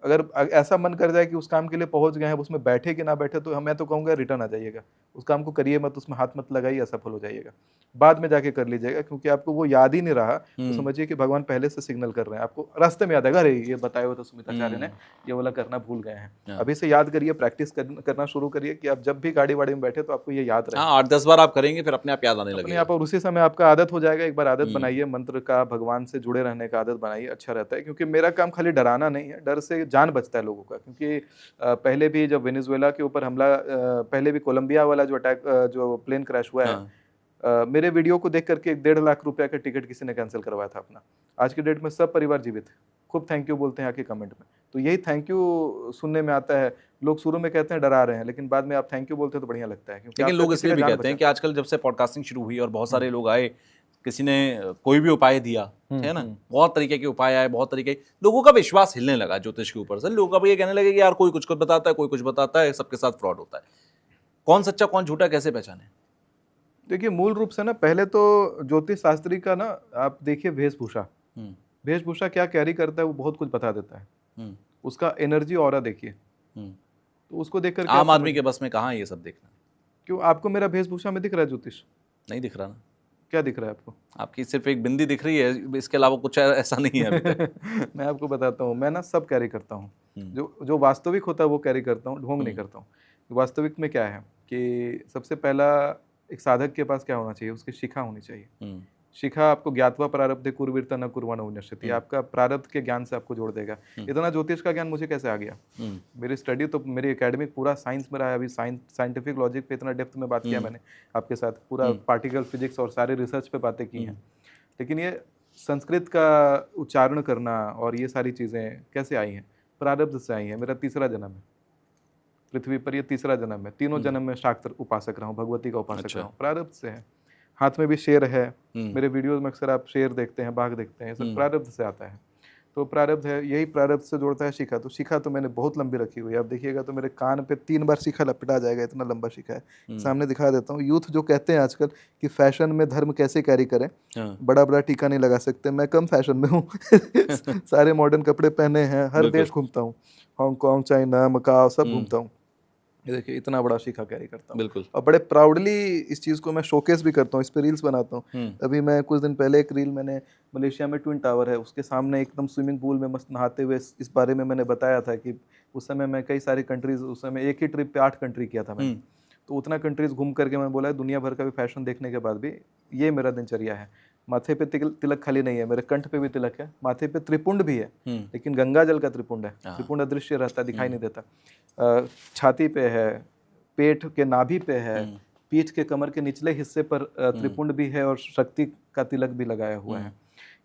अगर ऐसा मन कर जाए कि उस काम के लिए पहुंच गए हैं, उसमें बैठे कि ना बैठे, तो मैं तो कहूँगा रिटर्न आ जाइएगा। उस काम को करिए मत, उसमें हाथ मत लगाइए, असफल हो जाइएगा। बाद में जाके कर लीजिएगा, क्योंकि आपको वो याद ही नहीं रहा तो समझिए कि भगवान पहले से सिग्नल कर रहे हैं आपको, रास्ते में याद आएगा, अरे ये बताया हुआ था सुमित आचार्य ने, ये वाला करना भूल गए हैं। अभी से याद करिए, प्रैक्टिस करना शुरू करिए कि आप जब भी गाड़ी वाड़ी में बैठे तो आपको ये याद रहे। हाँ, 8-10 बार आप करेंगे फिर अपने आप याद आने अपने लगेगा। आप, और उसी समय आपका आदत हो जाएगा। एक बार आदत बनाइए मंत्र का, भगवान से जुड़े रहने का आदत बनाइए, अच्छा रहता है। क्योंकि मेरा काम खाली डराना नहीं है, डर से जान बचता है लोगों का। क्योंकि पहले भी जब वेनेजुएला के ऊपर हमला, पहले भी कोलंबिया वाला जो अटैक, जो प्लेन क्रैश हुआ है, मेरे वीडियो को देख करके 1.5 लाख रुपए का टिकट किसी ने कैंसिल करवाया था अपना। आज की डेट में सब परिवार जीवित है, खूब थैंक यू बोलते हैं आके कमेंट में। तो यही थैंक यू सुनने में आता है। लोग शुरू में कहते हैं डरा रहे हैं, लेकिन बाद में आप थैंक यू बोलते हैं तो बढ़िया लगता है। क्योंकि लेकिन लोग इसलिए भी कहते हैं कि आजकल जब से पॉडकास्टिंग शुरू हुई और बहुत सारे लोग आए, किसी ने कोई भी उपाय दिया, है ना, बहुत तरीके के उपाय आए, बहुत तरीके, लोगों का विश्वास हिलने लगा ज्योतिष के ऊपर से। लोग अब ये कहने लगे कि यार कोई कुछ बताता है, कोई कुछ बताता है, सबके साथ फ्रॉड होता है। कौन सच्चा कौन झूठा कैसे पहचाने? देखिए, मूल रूप से ना, पहले तो ज्योतिष शास्त्री का ना, आप देखिए वेशभूषा, वेशभूषा क्या कैरी करता है वो बहुत कुछ बता देता है। उसका एनर्जी ऑरा देखिए, तो उसको देख करके आम आदमी के बस में कहाँ ये सब देखना? क्यों, आपको मेरा वेशभूषा में दिख रहा है ज्योतिष? नहीं दिख रहा ना। क्या दिख रहा है आपको? आपकी सिर्फ एक बिंदी दिख रही है, इसके अलावा कुछ ऐसा नहीं है अभी तक। मैं आपको बताता हूँ, मैं ना सब कैरी करता हूँ। जो वास्तविक होता है वो कैरी करता हूँ, ढोंग नहीं करता हूँ। वास्तविक में क्या है कि सबसे पहला, एक साधक के पास क्या होना चाहिए, उसकी शिखा होनी चाहिए। शिखा आपको ज्ञातवा प्रारब्धे कुर्वीरता न कुर्वाणो विनश्यति, आपका प्रारब्ध के ज्ञान से आपको जोड़ देगा। इतना ज्योतिष का ज्ञान मुझे कैसे आ गया? मेरी स्टडी तो, मेरी एकेडमिक पूरा साइंस में रहा है। अभी साइंटिफिक लॉजिक पे इतना डेप्थ में बात किया मैंने आपके साथ, पूरा पार्टिकल फिजिक्स और सारे रिसर्च पे बातें की हैं। लेकिन ये संस्कृत का उच्चारण करना और ये सारी चीज़ें कैसे आई हैं? प्रारब्ध से आई हैं। मेरा तीसरा जन्म है पृथ्वी पर, ये तीसरा जन्म है। तीनों जन्म में शाक्त उपासक रहा हूँ, भगवती का उपासक रहा हूँ, प्रारब्ध से है। हाथ में भी शेर है, मेरे वीडियोस में अक्सर आप शेर देखते हैं, बाघ देखते हैं, सब प्रारब्ध से आता है। तो प्रारब्ध है, यही प्रारब्ध से जोड़ता है शिखा। तो शिखा तो मैंने बहुत लंबी रखी हुई है। आप देखिएगा तो मेरे कान पे 3 बार शिखा लपटा जाएगा, इतना लंबा शिखा है। सामने दिखा देता हूँ। यूथ जो कहते हैं आजकल कि फैशन में धर्म कैसे कैरी करें, बड़ा बड़ा टीका नहीं लगा सकते, मैं कम फैशन में हूँ। सारे मॉडर्न कपड़े पहने हैं, हर देश घूमता हूँ, हांगकॉन्ग, चाइना, मकाओ, सब घूमता हूँ। ये देखिए, इतना बड़ा शिखा कैरी करता हूँ। बिल्कुल। और बड़े प्राउडली इस चीज़ को मैं शोकेस भी करता हूँ, इस पे रील्स बनाता हूँ। अभी मैं कुछ दिन पहले एक रील मैंने, मलेशिया में ट्विन टावर है, उसके सामने एकदम स्विमिंग पूल में मस्त नहाते हुए, इस बारे में मैंने बताया था कि उस समय मैं कई सारी कंट्रीज, उस समय एक ही ट्रिप पे 8 कंट्री किया था मैंने। तो उतना कंट्रीज घूम करके मैं बोला, दुनिया भर का भी फैशन देखने के बाद भी ये मेरा दिनचर्या है। माथे पे तिलक खाली नहीं है, मेरे कंठ पे भी तिलक है, माथे पे त्रिपुंड भी है, लेकिन गंगा जल का त्रिपुंड है। त्रिपुंड अदृश्य रहता है, दिखाई नहीं देता। छाती पे है, पेट के नाभि पे है, पीठ के कमर के निचले हिस्से पर त्रिपुंड भी है और शक्ति का तिलक भी लगाया हुआ है।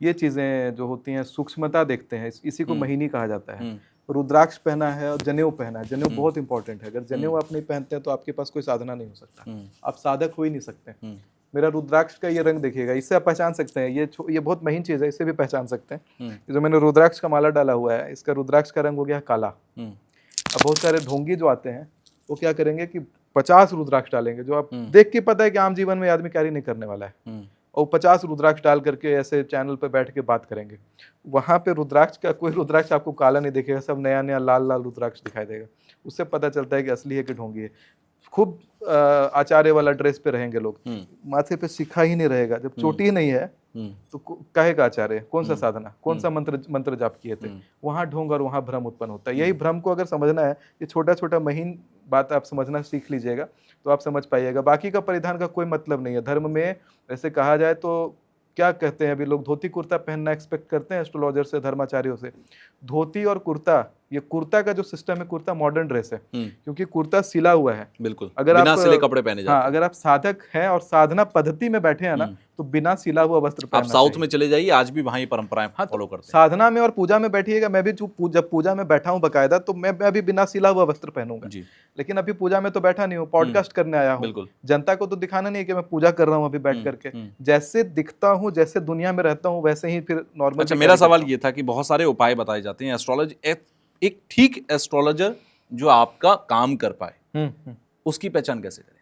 ये चीज़ें जो होती हैं, सूक्ष्मता देखते हैं, इसी को मोहिनी कहा जाता है। रुद्राक्ष पहना है और जनेऊ पहना है। जनेऊ बहुत इंपॉर्टेंट है। अगर जनेऊ आप नहीं पहनते हैं तो आपके पास कोई साधना नहीं हो सकता, आप साधक हो ही नहीं सकते। मेरा रुद्राक्ष का ये रंग देखिएगा, इससे आप पहचान सकते हैं। ये बहुत महीन चीज़ है, इससे भी पहचान सकते हैं। जो मैंने रुद्राक्ष का माला डाला हुआ है, इसका रुद्राक्ष का रंग हो गया काला। अब बहुत सारे ढोंगी जो आते हैं वो क्या करेंगे कि 50 रुद्राक्ष डालेंगे, जो आप देख के पता है कि आम जीवन में आदमी कैरी नहीं करने वाला है, और 50 रुद्राक्ष डाल करके ऐसे चैनल पे बैठ के बात करेंगे। वहाँ पे रुद्राक्ष का कोई रुद्राक्ष आपको काला नहीं दिखेगा, सब नया नया लाल लाल रुद्राक्ष दिखाई देगा। उससे पता चलता है कि असली है कि ढोंगी है। खूब आचार्य वाला ड्रेस पे रहेंगे लोग, माथे पे शिखा ही नहीं रहेगा, जब चोटी ही नहीं है तो कहेगा आचार्य, कौन सा साधना, कौन सा मंत्र जाप किए थे। वहाँ ढोंग और वहाँ भ्रम उत्पन्न होता है। यही भ्रम को अगर समझना है, ये छोटा छोटा महीन बात आप समझना सीख लीजिएगा तो आप समझ पाइएगा। बाकी का परिधान का कोई मतलब नहीं है। धर्म में वैसे कहा जाए तो क्या कहते हैं, अभी लोग धोती कुर्ता पहनना एक्सपेक्ट करते हैं एस्ट्रोलॉजर से, धर्माचार्यों से। धोती और कुर्ता, ये कुर्ता का जो सिस्टम है, कुर्ता मॉडर्न ड्रेस है, क्योंकि कुर्ता सिला हुआ है। बिल्कुल, अगर बिना आप सिले कपड़े पहने जाते हैं। अगर आप साधक हैं और साधना पद्धति में बैठे हैं ना, तो बिना सिला हुआ वस्त्र पहनना आप साउथ में चले जाइए, आज भी वहाँ ये परंपराएं फॉलो करते हैं। साधना में और पूजा में बैठिएगा, मैं भी जब पूजा में बैठा हूँ बकायदा, तो मैं भी बिना सिला हुआ वस्त्र पहनूंगा। लेकिन अभी पूजा में तो बैठा नहीं हूँ, पॉडकास्ट करने आया हूँ। जनता को तो दिखाना नहीं है कि मैं पूजा कर रहा हूँ अभी बैठ करके। जैसे दिखता हूँ, जैसे दुनिया में रहता हूँ, वैसे ही फिर नॉर्मल। अच्छा, मेरा सवाल ये था कि बहुत सारे उपाय बताए जाते हैं, एस्ट्रोलॉजी एक ठीक एस्ट्रोलॉजर जो आपका काम कर पाए, उसकी पहचान कैसे करें?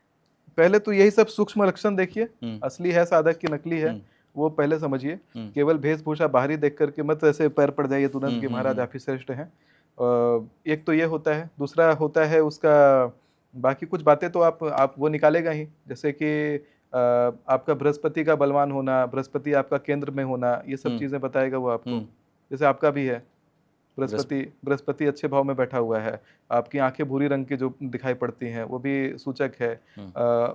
पहले तो यही सब सूक्ष्म लक्षण देखिए, असली है साधक की नकली है, वो पहले समझिए। केवल वेशभूषा बाहरी देख करके मत ऐसे पैर पड़ जाइए तुरंत कि महाराज आप ही श्रेष्ठ हैं। एक तो ये होता है, दूसरा होता है उसका बाकी कुछ बातें तो आप वो निकालेगा ही, जैसे कि आपका बृहस्पति का बलवान होना, बृहस्पति आपका केंद्र में होना, ये सब चीज़ें बताएगा वो आपको। जैसे आपका भी है बृहस्पति, बृहस्पति अच्छे भाव में बैठा हुआ है, आपकी आंखें भूरी रंग की जो दिखाई पड़ती हैं वो भी सूचक है।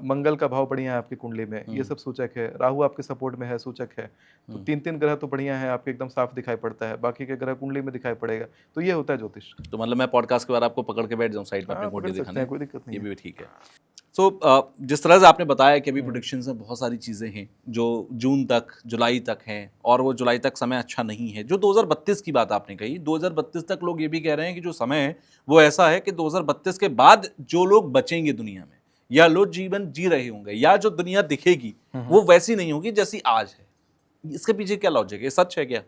मंगल का भाव बढ़िया है आपकी कुंडली में, ये सब सूचक है। राहु आपके सपोर्ट में है, सूचक है। तो 3 ग्रह तो बढ़िया है आपके, एकदम साफ दिखाई पड़ता है, बाकी के ग्रह कुंडली में दिखाई पड़ेगा। तो ये होता है ज्योतिष। तो मतलब मैं पॉडकास्ट के बाद आपको पकड़ के बैठ जाऊँ साइड में अपनी कुंडली दिखाने, कोई दिक्कत नहीं, ये भी ठीक है। सो जिस तरह से आपने बताया कि अभी प्रेडिक्शंस में बहुत सारी चीज़ें हैं जो जून तक, जुलाई तक हैं, और वो जुलाई तक समय अच्छा नहीं है। जो 2032 की बात आपने कही, 2032 तक लोग ये भी कह रहे हैं कि जो समय है वो ऐसा है कि 2032 के बाद जो लोग बचेंगे दुनिया में, या लोग जीवन जी रहे होंगे, या जो दुनिया दिखेगी वो वैसी नहीं होगी जैसी आज है। इसके पीछे क्या लॉजिक है, सच है क्या?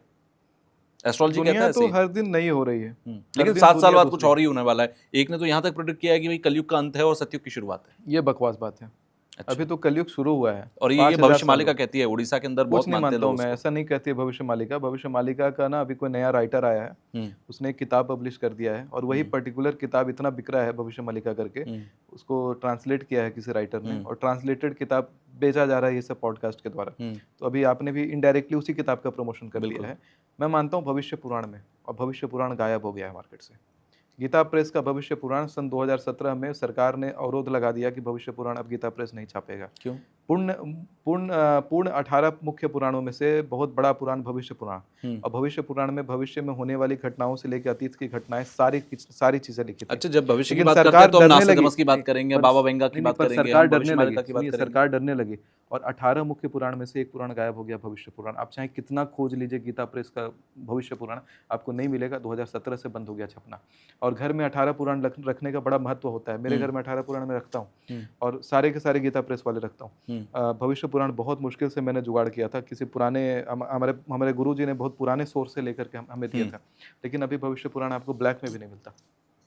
एस्ट्रोलॉजी कहता है तो हर दिन नई हो रही है, लेकिन 7 साल बाद कुछ और ही होने वाला है। एक ने तो यहाँ तक प्रेडिक्ट किया है कि भाई कलयुग का अंत है और सतयुग की शुरुआत है। ये बकवास बात है। अच्छा। अभी तो कलयुग शुरू हुआ है, और ये भविष्य मालिका कहती है, उड़ीसा के अंदर बहुत मानते हैं लोग। मैं ऐसा नहीं कहती है भविष्य मालिका। भविष्य मालिका का ना अभी कोई नया राइटर आया है, उसने एक किताब पब्लिश कर दिया है, और वही पर्टिकुलर किताब इतना बिक रहा है भविष्य मालिका करके, उसको ट्रांसलेट किया है किसी राइटर ने, और ट्रांसलेटेड किताब बेचा जा रहा है ये सब पॉडकास्ट के द्वारा। तो अभी आपने भी इनडायरेक्टली उसी किताब का प्रमोशन कर दिया है। मैं मानता हूँ भविष्य पुराण में, और भविष्य पुराण गायब हो गया है मार्केट से। गीता प्रेस का भविष्य पुराण सन 2017 में सरकार ने अवरोध लगा दिया कि भविष्य पुराण अब गीता प्रेस नहीं छापेगा। क्यों? पूर्ण 18 मुख्य पुराणों में से बहुत बड़ा पुराण भविष्य पुराण, और भविष्य पुराण में भविष्य में होने वाली घटनाओं से लेकर अतीत की घटनाएं सारी चीजें लिखी थी। अच्छा, जब भविष्य की बात करते हैं तो हम नास्तिकमस की बात करेंगे, बाबा वेंगा की बात करेंगे, सरकार डरने लगी, और 18 मुख्य पुराण में से एक पुराण गायब हो गया, भविष्य पुराण। आप चाहे कितना खोज लीजिए गीता प्रेस का भविष्य पुराण, आपको नहीं मिलेगा। 2017 से बंद हो गया छपना। और घर में 18 पुराण रखने का बड़ा महत्व होता है। मेरे घर में 18 पुराण में रखता हूँ, और सारे के सारे गीता प्रेस वाले रखता हूँ। भविष्य पुराण बहुत मुश्किल से मैंने जुगाड़ किया था, किसी पुराने हमारे गुरु जी ने बहुत पुराने सोर्स से लेकर के हमें दिया था, लेकिन अभी भविष्य पुराण आपको ब्लैक में भी नहीं मिलता।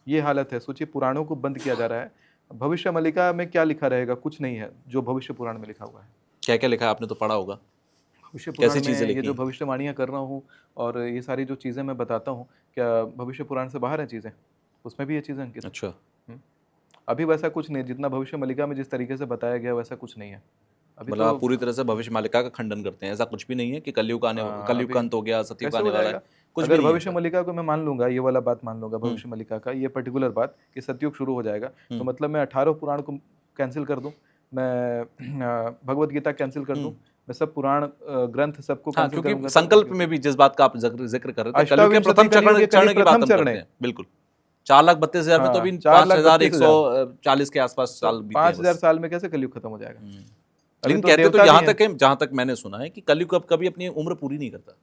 ये हालत है। सोचिए, पुराणों को बंद किया जा रहा है। भविष्य मालिका में क्या लिखा रहेगा? कुछ नहीं है जो भविष्य पुराण में लिखा हुआ है। क्या क्या लिखा है? आपने तो पढ़ा होगा। भविष्य पुराण में ये जो भविष्यवाणियां कर रहा हूँ, और ये सारी जो चीज़ें मैं बताता हूँ, क्या भविष्य पुराण से बाहर है चीज़ें? उसमें भी ये चीज़ें अंकित। अच्छा। अभी वैसा कुछ नहीं, जितना भविष्य मालिका में जिस तरीके से बताया गया वैसा कुछ नहीं है। मतलब आप पूरी तरह से भविष्य मालिका का खंडन करते हैं? ऐसा कुछ भी नहीं है कि कल्युग का अंत हो गया, सतयुग आने वाला है, कुछ भी नहीं। भविष्य मालिका को मैं मान लूंगा, ये वाला बात मान लूंगा, भविष्य मालिका का ये पर्टिकुलर बात कि सतयुग शुरू हो जाएगा, तो मतलब मैं 18 पुराण को कैंसिल कर दूं, मैं भगवत गीता कैंसिल कर दूं, मैं सब पुराण ग्रंथ सबको कैंसिल करूंगा। संकल्प में भी जिस बात का आप जिक्र कर रहे थे, कलयुग के प्रथम चरण की बात हम करते हैं। बिल्कुल 4,32,000 में तो भी 5,140 के आसपास साल बीते हैं। 5,000 साल में कैसे कलयुग खत्म हो जाएगा? लेकिन कहते तो यहाँ तक है, जहां तक मैंने सुना है कि कलयुग कभी अपनी उम्र पूरी नहीं करता।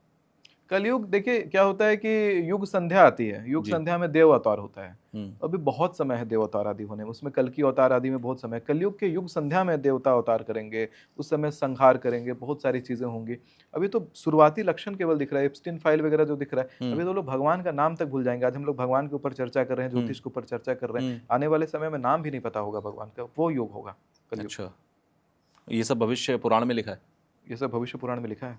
कलयुग देखिए क्या होता है कि युग संध्या आती है, युग संध्या में देव अवतार होता है। अभी बहुत समय है देव अवतार आदि होने में, उसमें कल की अवतार आदि में बहुत समय। कलयुग के युग संध्या में देवता अवतार करेंगे, उस समय संहार करेंगे, बहुत सारी चीजें होंगी। अभी तो शुरुआती लक्षण केवल दिख रहा है, एप्स्टीन फाइल वगैरह जो दिख रहा है। अभी तो लोग भगवान का नाम तक भूल जाएंगे। आज हम लोग भगवान के ऊपर चर्चा कर रहे हैं, ज्योतिष के ऊपर चर्चा कर रहे हैं, आने वाले समय में नाम भी नहीं पता होगा भगवान का, वो युग होगा कलयुग। अच्छा, ये सब भविष्य पुराण में लिखा है? ये सब भविष्य पुराण में लिखा है,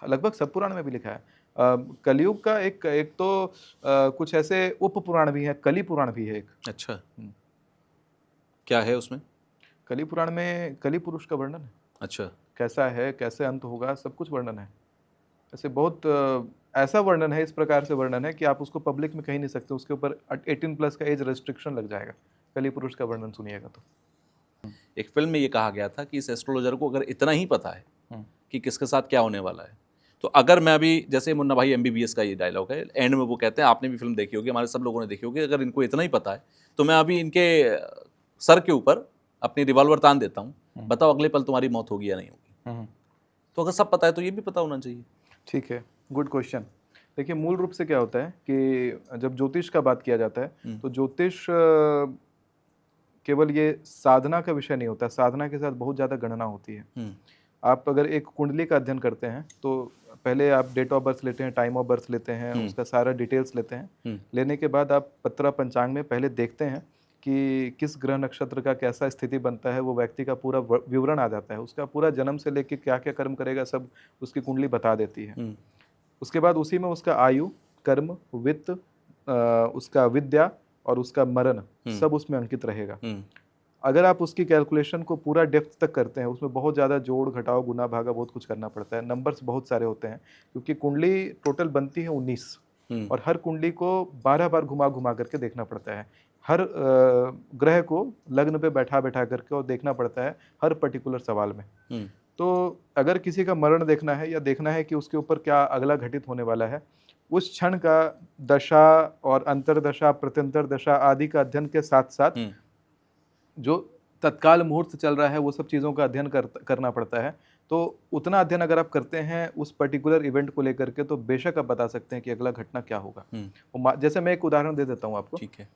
लगभग सब पुराण में भी लिखा है। कलयुग का एक तो कुछ ऐसे उप पुराण भी है, कली पुराण भी है एक। अच्छा, क्या है उसमें? कली पुराण में कली पुरुष का वर्णन है। अच्छा, कैसा है, कैसे अंत होगा, सब कुछ वर्णन है। ऐसे बहुत ऐसा वर्णन है, इस प्रकार से वर्णन है कि आप उसको पब्लिक में कह नहीं सकते, उसके ऊपर 18+ का एज रेस्ट्रिक्शन लग जाएगा कली पुरुष का वर्णन सुनिएगा तो। एक फिल्म में ये कहा गया था कि इस एस्ट्रोलॉजर को अगर इतना ही पता है कि किसके साथ क्या होने वाला है, तो अगर मैं अभी, जैसे मुन्ना भाई MBBS का ये डायलॉग है, एंड में वो कहते हैं, आपने भी फिल्म देखी होगी, हमारे सब लोगों ने देखी होगी, अगर इनको इतना ही पता है तो मैं अभी इनके सर के ऊपर अपनी रिवॉल्वर तान देता हूँ, बताओ अगले पल तुम्हारी मौत होगी या नहीं होगी। तो अगर सब पता है तो ये भी पता होना चाहिए। ठीक है, गुड क्वेश्चन। देखिए, मूल रूप से क्या होता है कि जब ज्योतिष का बात किया जाता है तो ज्योतिष केवल ये साधना का विषय नहीं होता, साधना के साथ बहुत ज़्यादा गणना होती है। आप अगर एक कुंडली का अध्ययन करते हैं तो पहले आप डेट ऑफ बर्थ लेते हैं, टाइम ऑफ बर्थ लेते हैं, उसका सारा डिटेल्स लेते हैं। लेने के बाद आप पत्रा पंचांग में पहले देखते हैं कि किस ग्रह नक्षत्र का कैसा स्थिति बनता है, वो व्यक्ति का पूरा विवरण आ जाता है। उसका पूरा जन्म से लेकर क्या क्या कर्म करेगा सब उसकी कुंडली बता देती है। उसके बाद उसी में उसका आयु, कर्म, वित्त, उसका विद्या और उसका मरण सब उसमें अंकित रहेगा। अगर आप उसकी कैलकुलेशन को पूरा डेप्थ तक करते हैं, उसमें बहुत ज़्यादा जोड़ घटाव गुना भागा बहुत कुछ करना पड़ता है, नंबर्स बहुत सारे होते हैं, क्योंकि कुंडली टोटल बनती है 19 और हर कुंडली को 12 बार घुमा घुमा करके देखना पड़ता है, हर ग्रह को लग्न पे बैठा बैठा करके और देखना पड़ता है हर पर्टिकुलर सवाल में। तो अगर किसी का मरण देखना है या देखना है कि उसके ऊपर क्या अगला घटित होने वाला है, उस क्षण का दशा और अंतरदशा प्रत्यंतर दशा आदि का अध्ययन के साथ साथ जो तत्काल मुहूर्त चल रहा है वो सब चीज़ों का अध्ययन करना पड़ता है। तो उतना अध्ययन अगर आप करते हैं उस पर्टिकुलर इवेंट को लेकर के, तो बेशक आप बता सकते हैं कि अगला घटना क्या होगा। जैसे मैं एक उदाहरण दे देता हूँ आपको। ठीक है।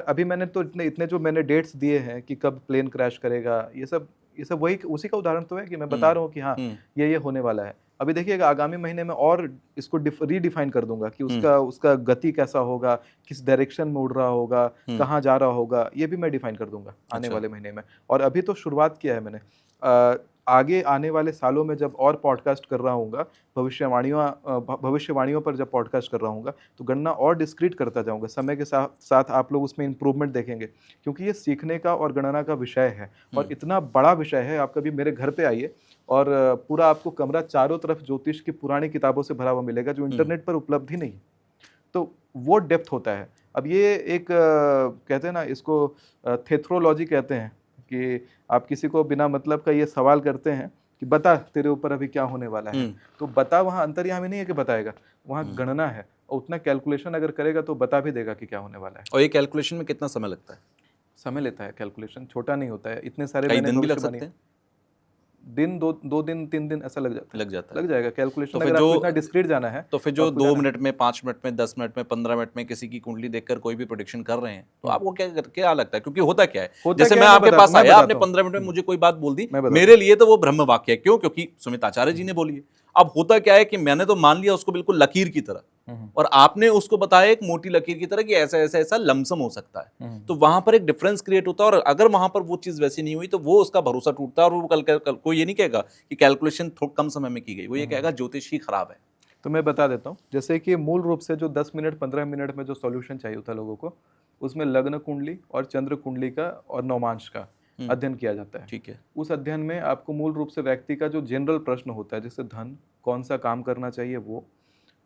अभी मैंने तो इतने जो मैंने डेट्स दिए हैं कि कब प्लेन क्रैश करेगा, ये सब वही उसी का उदाहरण तो है कि मैं बता रहा हूँ कि हाँ ये होने वाला है। अभी देखिएगा आगामी महीने में और इसको रीडिफाइन कर दूंगा कि उसका गति कैसा होगा, किस डायरेक्शन में उड़ रहा होगा, कहाँ जा रहा होगा, ये भी मैं डिफाइन कर दूंगा आने वाले महीने में। और अभी तो शुरुआत किया है मैंने, आगे आने वाले सालों में जब और पॉडकास्ट कर रहा हूँगा, भविष्यवाणियों पर जब पॉडकास्ट कर रहा हूँगा, तो गणना और डिस्क्रीट करता जाऊँगा। समय के साथ आप लोग उसमें इम्प्रूवमेंट देखेंगे, क्योंकि ये सीखने का और गणना का विषय है और इतना बड़ा विषय है। आप कभी मेरे घर पे आइए और पूरा आपको कमरा चारों तरफ ज्योतिष की पुरानी किताबों से भरा हुआ मिलेगा, जो इंटरनेट पर उपलब्ध ही नहीं। तो वो डेप्थ होता है। अब ये एक कहते हैं ना, इसको थेथ्रोलॉजी कहते हैं, कि आप किसी को बिना मतलब का ये सवाल करते हैं कि बता तेरे ऊपर अभी क्या होने वाला है, तो बता वहाँ अंतर्यामी नहीं है कि बताएगा, वहाँ गणना है और उतना कैलकुलेशन अगर करेगा तो बता भी देगा कि क्या होने वाला है। और ये कैलकुलेशन में कितना समय लगता है? समय लेता है, कैलकुलेशन छोटा नहीं होता है। इतने सारे कई दिन भी लग सकते हैं, दिन, 2 दिन 3 दिन ऐसा लग जाएगा कैलकुलेशन। तो अगर आपको इतना डिस्क्रीट जाना है तो फिर जो 2 मिनट में, 5 मिनट में, 10 मिनट में, 15 मिनट में किसी की कुंडली देखकर कोई भी प्रेडिक्शन कर रहे हैं, तो आपको क्या लगता है? क्योंकि होता क्या है, जैसे मैं आपके पास आया, आपने 15 मिनट में मुझे कोई बात बोल दी, मेरे लिए तो वो ब्रह्म वाक्य है। क्यों? क्योंकि सुमित आचार्य जी ने बोली है। अब होता क्या है कि मैंने तो मान लिया उसको बिल्कुल लकीर की तरह, और आपने उसको बताया एक मोटी लकीर की तरह कि ऐसा ऐसा ऐसा लमसम हो सकता है। तो वहां पर एक डिफरेंस क्रिएट होता है, और अगर वहां पर वो चीज वैसी नहीं हुई तो वो उसका भरोसा टूटता है, और वो कल कोई ये नहीं कहेगा कि कैलकुलेशन कम समय में की गई, वो ये कहेगा ज्योतिष ही खराब है। तो मैं बता देता हूँ, जैसे कि मूल रूप से जो 10 मिनट 15 मिनट में जो सॉल्यूशन चाहिए था लोगों को, उसमें लग्न कुंडली और चंद्र कुंडली का और नवमांश का अध्ययन किया जाता है। ठीक है। उस अध्ययन में आपको मूल रूप से व्यक्ति का जो जनरल प्रश्न होता है, जैसे धन, कौन सा काम करना चाहिए वो,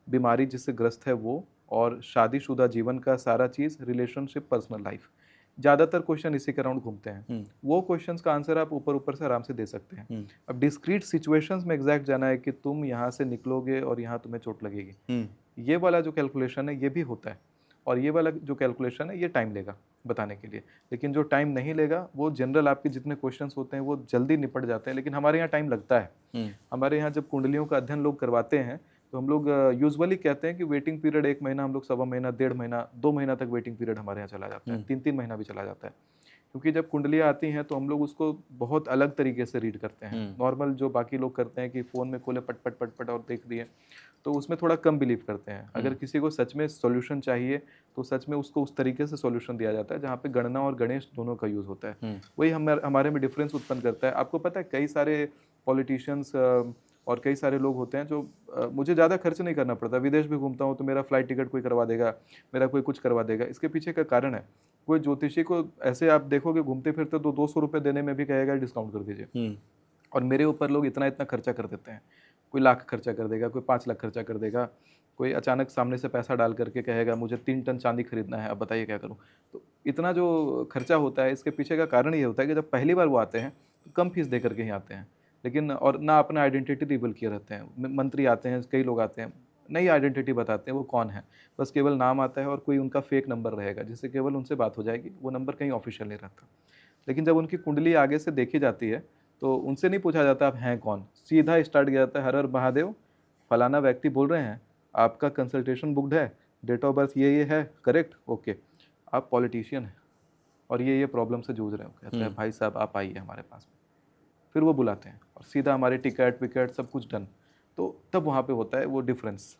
बीमारी जिससे ग्रस्त है वो, और शादीशुदा जीवन का सारा चीज़, रिलेशनशिप, पर्सनल लाइफ, ज़्यादातर क्वेश्चन इसी के अराउंड घूमते हैं। वो क्वेश्चंस का आंसर आप ऊपर ऊपर से आराम से दे सकते हैं। अब डिस्क्रीट सिचुएशंस में एग्जैक्ट जाना है कि तुम यहाँ से निकलोगे और यहाँ तुम्हें चोट लगेगी, ये वाला जो कैलकुलेशन है ये भी होता है, और ये वाला जो कैलकुलेशन है ये टाइम लेगा बताने के लिए। लेकिन जो टाइम नहीं लेगा वो जनरल आपके जितने क्वेश्चंस होते हैं वो जल्दी निपट जाते हैं, लेकिन हमारे यहाँ टाइम लगता है। हमारे यहाँ जब कुंडलियों का अध्ययन लोग करवाते हैं तो हम लोग यूजुअली कहते हैं कि वेटिंग पीरियड 1 महीना, हम लोग 1.25 महीना, 1.5 महीना, 2 महीना तक वेटिंग पीरियड हमारे यहाँ चला जाता है, 3-3 महीना भी चला जाता है। क्योंकि जब कुंडलियाँ आती हैं तो हम लोग उसको बहुत अलग तरीके से रीड करते हैं। नॉर्मल जो बाकी लोग करते हैं कि फ़ोन में खोले पट पट पट पट और देख लिए, तो उसमें थोड़ा कम बिलीव करते हैं। अगर किसी को सच में सॉल्यूशन चाहिए तो सच में उसको उस तरीके से सॉल्यूशन दिया जाता है जहाँ पे गणना और गणेश दोनों का यूज़ होता है। वही हमारे में डिफरेंस उत्पन्न करता है। आपको पता है कई सारे पॉलिटिशियंस और कई सारे लोग होते हैं जो मुझे ज़्यादा खर्च नहीं करना पड़ता, विदेश भी घूमता हूँ तो मेरा फ्लाइट टिकट कोई करवा देगा, मेरा कोई कुछ करवा देगा। इसके पीछे का कारण है, कोई ज्योतिषी को ऐसे आप देखोगे घूमते फिरते तो 200 रुपये देने में भी कहेगा डिस्काउंट कर दीजिए, और मेरे ऊपर लोग इतना इतना खर्चा कर देते हैं। कोई लाख खर्चा कर देगा, कोई 5 लाख खर्चा कर देगा, कोई अचानक सामने से पैसा डाल करके कहेगा मुझे 3 टन चांदी खरीदना है, अब बताइए क्या करूँ। तो इतना जो खर्चा होता है, इसके पीछे का कारण ये होता है कि जब पहली बार वो आते हैं तो कम फीस दे करके ही आते हैं, लेकिन और ना अपना आइडेंटिटी रिवील किए रहते हैं। मंत्री आते हैं, कई लोग आते हैं, नई आइडेंटिटी बताते हैं वो कौन है, बस केवल नाम आता है और कोई उनका फेक नंबर रहेगा जिससे केवल उनसे बात हो जाएगी, वो नंबर कहीं ऑफिशियल नहीं रहता। लेकिन जब उनकी कुंडली आगे से देखी जाती है तो उनसे नहीं पूछा जाता आप हैं कौन, सीधा स्टार्ट किया जाता है, हर हर महादेव, फलाना व्यक्ति बोल रहे हैं, आपका कंसल्टेशन बुकड है, डेट ऑफ बर्थ ये है, करेक्ट, ओके, आप पॉलिटिशियन हैं और ये प्रॉब्लम से जूझ रहे हो। कहते हैं भाई साहब आप आइए हमारे पास में। फिर वो बुलाते हैं और सीधा हमारे टिकट विकेट सब कुछ डन। तो तब वहाँ पे होता है वो डिफरेंस।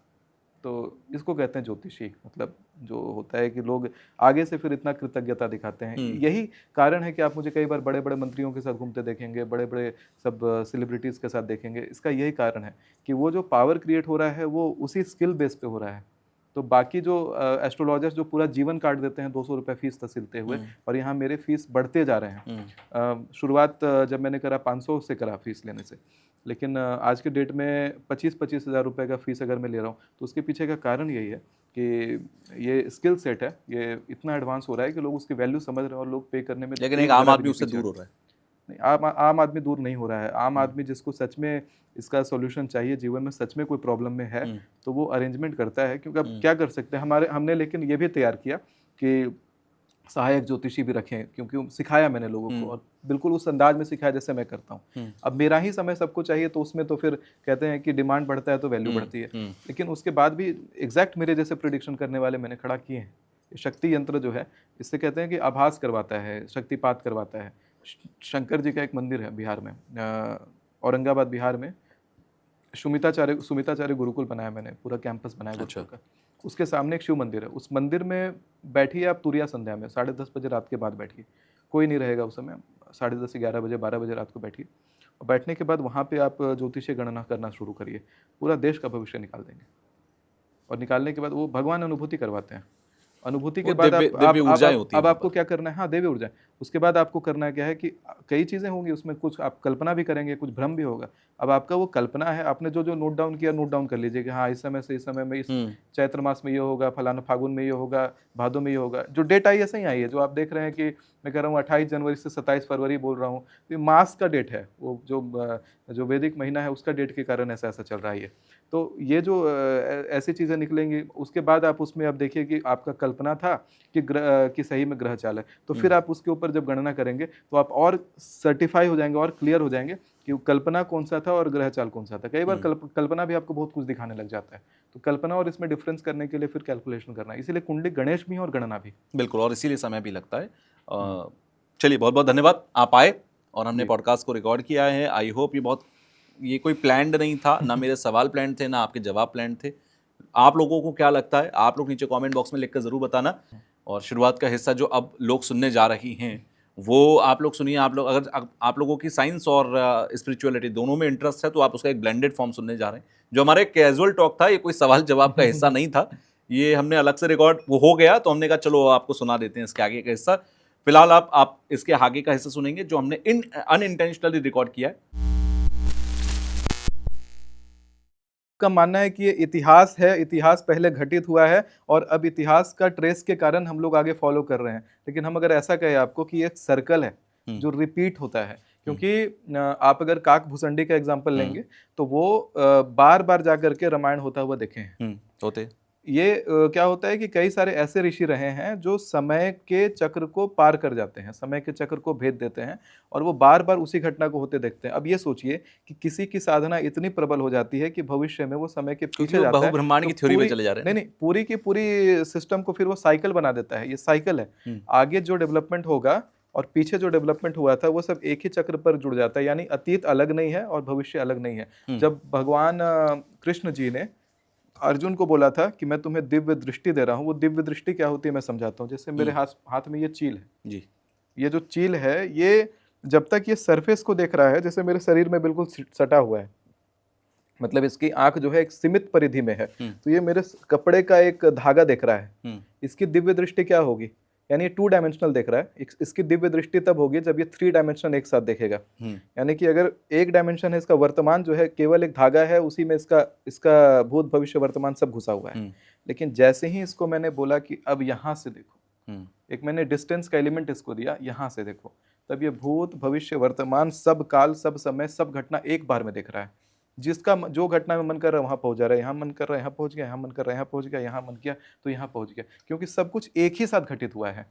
तो इसको कहते हैं ज्योतिषी, मतलब जो होता है कि लोग आगे से फिर इतना कृतज्ञता दिखाते हैं। यही कारण है कि आप मुझे कई बार बड़े बड़े मंत्रियों के साथ घूमते देखेंगे, बड़े बड़े सब सेलिब्रिटीज़ के साथ देखेंगे। इसका यही कारण है कि वो जो पावर क्रिएट हो रहा है वो उसी स्किल बेस पे हो रहा है। तो बाकी जो एस्ट्रोलॉजर्स जो पूरा जीवन काट देते हैं 200 रुपये फीस तसीलते हुए, और यहाँ मेरे फीस बढ़ते जा रहे हैं। शुरुआत जब मैंने करा 500 से करा फीस लेने से, लेकिन आज के डेट में 25-25 हज़ार रुपये का फीस अगर मैं ले रहा हूँ, तो उसके पीछे का कारण यही है कि ये स्किल सेट है, ये इतना एडवांस हो रहा है कि लोग उसकी वैल्यू समझ रहे हैं और लोग पे करने में, लेकिन एक आम आदमी उससे दूर हो रहा है। नहीं, आम आदमी दूर नहीं हो रहा है। आम आदमी जिसको सच में इसका सॉल्यूशन चाहिए, जीवन में सच में कोई प्रॉब्लम में है, तो वो अरेंजमेंट करता है। क्योंकि अब क्या कर सकते हैं, हमने लेकिन ये भी तैयार किया कि सहायक ज्योतिषी भी रखें, क्योंकि सिखाया मैंने लोगों को, और बिल्कुल उस अंदाज में सिखाया जैसे मैं करता हूँ। अब मेरा ही समय सबको चाहिए, तो उसमें तो फिर कहते हैं कि डिमांड बढ़ता है तो वैल्यू बढ़ती है, लेकिन उसके बाद भी एग्जैक्ट मेरे जैसे प्रिडिक्शन करने वाले मैंने खड़ा किए हैं। शक्ति यंत्र जो है, इससे कहते हैं कि आभास करवाता है, शक्तिपात करवाता है। शंकर जी का एक मंदिर है बिहार में, औरंगाबाद बिहार में, सुमिताचार्य गुरुकुल बनाया मैंने, पूरा कैंपस बनाया गुरुकुल का। उसके सामने एक शिव मंदिर है, उस मंदिर में बैठिए आप तुरिया संध्या में 10:30 बजे रात के बाद बैठिए, कोई नहीं रहेगा उस समय, 10:30 11 बजे 12 बजे रात को बैठिए, और बैठने के बाद वहाँ पे आप ज्योतिषीय गणना करना शुरू करिए, पूरा देश का भविष्य निकाल देंगे। और निकालने के बाद वो भगवान अनुभूति करवाते हैं। अनुभूति के बाद अब आपको क्या करना है, हाँ देवी ऊर्जा। उसके बाद आपको करना क्या है कि कई चीज़ें होंगी उसमें, कुछ आप कल्पना भी करेंगे, कुछ भ्रम भी होगा। अब आपका वो कल्पना है, आपने जो जो नोट डाउन किया, नोट डाउन कर लीजिए कि हाँ इस समय से इस समय में, इस चैत्र मास में ये होगा, फलाना फागुन में ये होगा, भादो में ये होगा। जो डेट आई ऐसे ही आई है, जो आप देख रहे हैं कि मैं कह रहा हूँ 28 जनवरी से 27 फरवरी बोल रहा हूँ, ये मास का डेट है, वो जो वैदिक महीना है उसका डेट के कारण ऐसा ऐसा चल रहा है ये। तो ये जो ऐसी चीज़ें निकलेंगी, उसके बाद आप उसमें अब देखिए कि आपका कल्पना था कि सही में ग्रह चाल है, तो फिर आप उसके ऊपर जब गणना करेंगे तो आप और सर्टिफाई हो जाएंगे और क्लियर हो जाएंगे कि कल्पना कौन सा था और ग्रह चाल कौन सा था। कई बार कल्पना भी आपको बहुत कुछ दिखाने लग जाता है, तो कल्पना और इसमें डिफरेंस करने के लिए फिर कैलकुलेशन करना है, इसीलिए कुंडली गणेश भी है और गणना भी। बिल्कुल, और इसीलिए समय भी लगता है। चलिए, बहुत बहुत धन्यवाद, आप आए और हमने पॉडकास्ट को रिकॉर्ड किया है। आई होप ये कोई प्लान्ड नहीं था, ना मेरे सवाल प्लान थे, ना आपके जवाब प्लान थे। आप लोगों को क्या लगता है, आप लोग नीचे कमेंट बॉक्स में लिखकर ज़रूर बताना। और शुरुआत का हिस्सा जो अब लोग सुनने जा रही हैं, वो आप लोग सुनिए। आप लोग, अगर आप लोगों की साइंस और स्पिरिचुअलिटी दोनों में इंटरेस्ट है, तो आप उसका एक ब्लेंडेड फॉर्म सुनने जा रहे हैं। जो हमारा एक कैजुअल टॉक था, ये कोई सवाल जवाब का हिस्सा नहीं था, ये हमने अलग से रिकॉर्ड वो हो गया, तो हमने कहा चलो आपको सुना देते हैं इसके आगे का हिस्सा। फिलहाल आप इसके आगे का हिस्सा सुनेंगे जो हमने अनइंटेंशनली रिकॉर्ड किया है। का मानना है कि ये इतिहास है, इतिहास पहले घटित हुआ है और अब इतिहास का ट्रेस के कारण हम लोग आगे फॉलो कर रहे हैं। लेकिन हम अगर ऐसा कहें आपको कि ये एक सर्कल है जो रिपीट होता है, क्योंकि आप अगर काक भूसंडी का एग्जांपल लेंगे तो वो बार बार जाकर के रामायण होता हुआ देखे हैं। होते ये क्या होता है कि कई सारे ऐसे ऋषि रहे हैं जो समय के चक्र को पार कर जाते हैं, समय के चक्र को भेद देते हैं और वो बार बार उसी घटना को होते देखते हैं। अब ये सोचिए कि किसी की साधना इतनी प्रबल हो जाती है कि भविष्य में वो समय के पीछे जाता है, बहुब्रह्मांड की थ्योरी में चले जा रहे हैं। नहीं, पूरी की पूरी सिस्टम को फिर वो साइकिल बना देता है। ये साइकिल है, आगे जो डेवलपमेंट होगा और पीछे जो डेवलपमेंट हुआ था वो सब एक ही चक्र पर जुड़ जाता है। यानी अतीत अलग नहीं है और भविष्य अलग नहीं है। जब भगवान कृष्ण जी ने अर्जुन को बोला था कि मैं तुम्हें दिव्य दृष्टि दे रहा हूँ, वो दिव्य दृष्टि क्या होती है मैं समझाता हूँ। जैसे मेरे हाथ में ये चील है जी, ये जो चील है, ये जब तक ये सरफेस को देख रहा है, जैसे मेरे शरीर में बिल्कुल सटा हुआ है, मतलब इसकी आंख जो है एक सीमित परिधि में है, तो ये मेरे कपड़े का एक धागा देख रहा है। इसकी दिव्य दृष्टि क्या होगी, यानी 2 डायमेंशनल देख रहा है। इसकी दिव्य दृष्टि तब होगी जब ये 3 डायमेंशन एक साथ देखेगा। यानी कि अगर एक डायमेंशन है, इसका वर्तमान जो है केवल एक धागा है, उसी में इसका भूत भविष्य वर्तमान सब घुसा हुआ है। लेकिन जैसे ही इसको मैंने बोला कि अब यहाँ से देखो, एक मैंने डिस्टेंस का एलिमेंट इसको दिया, यहाँ से देखो, तब ये भूत भविष्य वर्तमान सब काल सब समय सब घटना एक बार में देख रहा है। जिसका जो घटना में मन कर रहा है वहाँ पहुँच जा रहा है, यहाँ मन कर रहा है यहाँ पहुँच गया, यहाँ मन कर रहा है यहाँ पहुँच गया, यहाँ मन किया तो यहाँ पहुँच गया, क्योंकि सब कुछ एक ही साथ घटित हुआ है।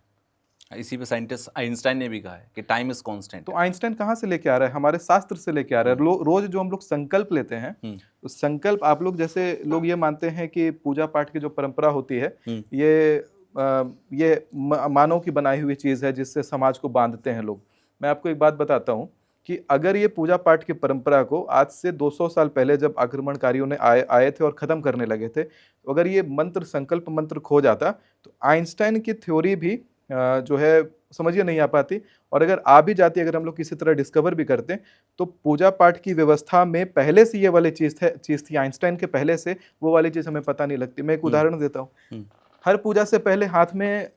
इसी पे साइंटिस्ट आइंस्टाइन ने भी कहा है कि टाइम इज कांस्टेंट। तो आइंस्टाइन कहाँ से लेके आ रहा है, हमारे शास्त्र से लेके आ रहा है। रोज जो हम लोग संकल्प लेते हैं, तो संकल्प, आप लोग जैसे लोग ये मानते हैं कि पूजा पाठ की जो परंपरा होती है ये मानव की बनाई हुई चीज है जिससे समाज को बांधते हैं लोग। मैं आपको एक बात बताता हूँ कि अगर ये पूजा पाठ की परंपरा को आज से 200 साल पहले जब आक्रमणकारियों ने आए थे और ख़त्म करने लगे थे, अगर ये मंत्र संकल्प मंत्र खो जाता तो आइंस्टाइन की थ्योरी भी जो है समझिए नहीं आ पाती, और अगर आ भी जाती, अगर हम लोग किसी तरह डिस्कवर भी करते हैं, तो पूजा पाठ की व्यवस्था में पहले से ये वाली चीज़ थी आइंस्टाइन के पहले से, वो वाली चीज़ हमें पता नहीं लगती। मैं एक उदाहरण देता हूँ, हर पूजा से पहले हाथ में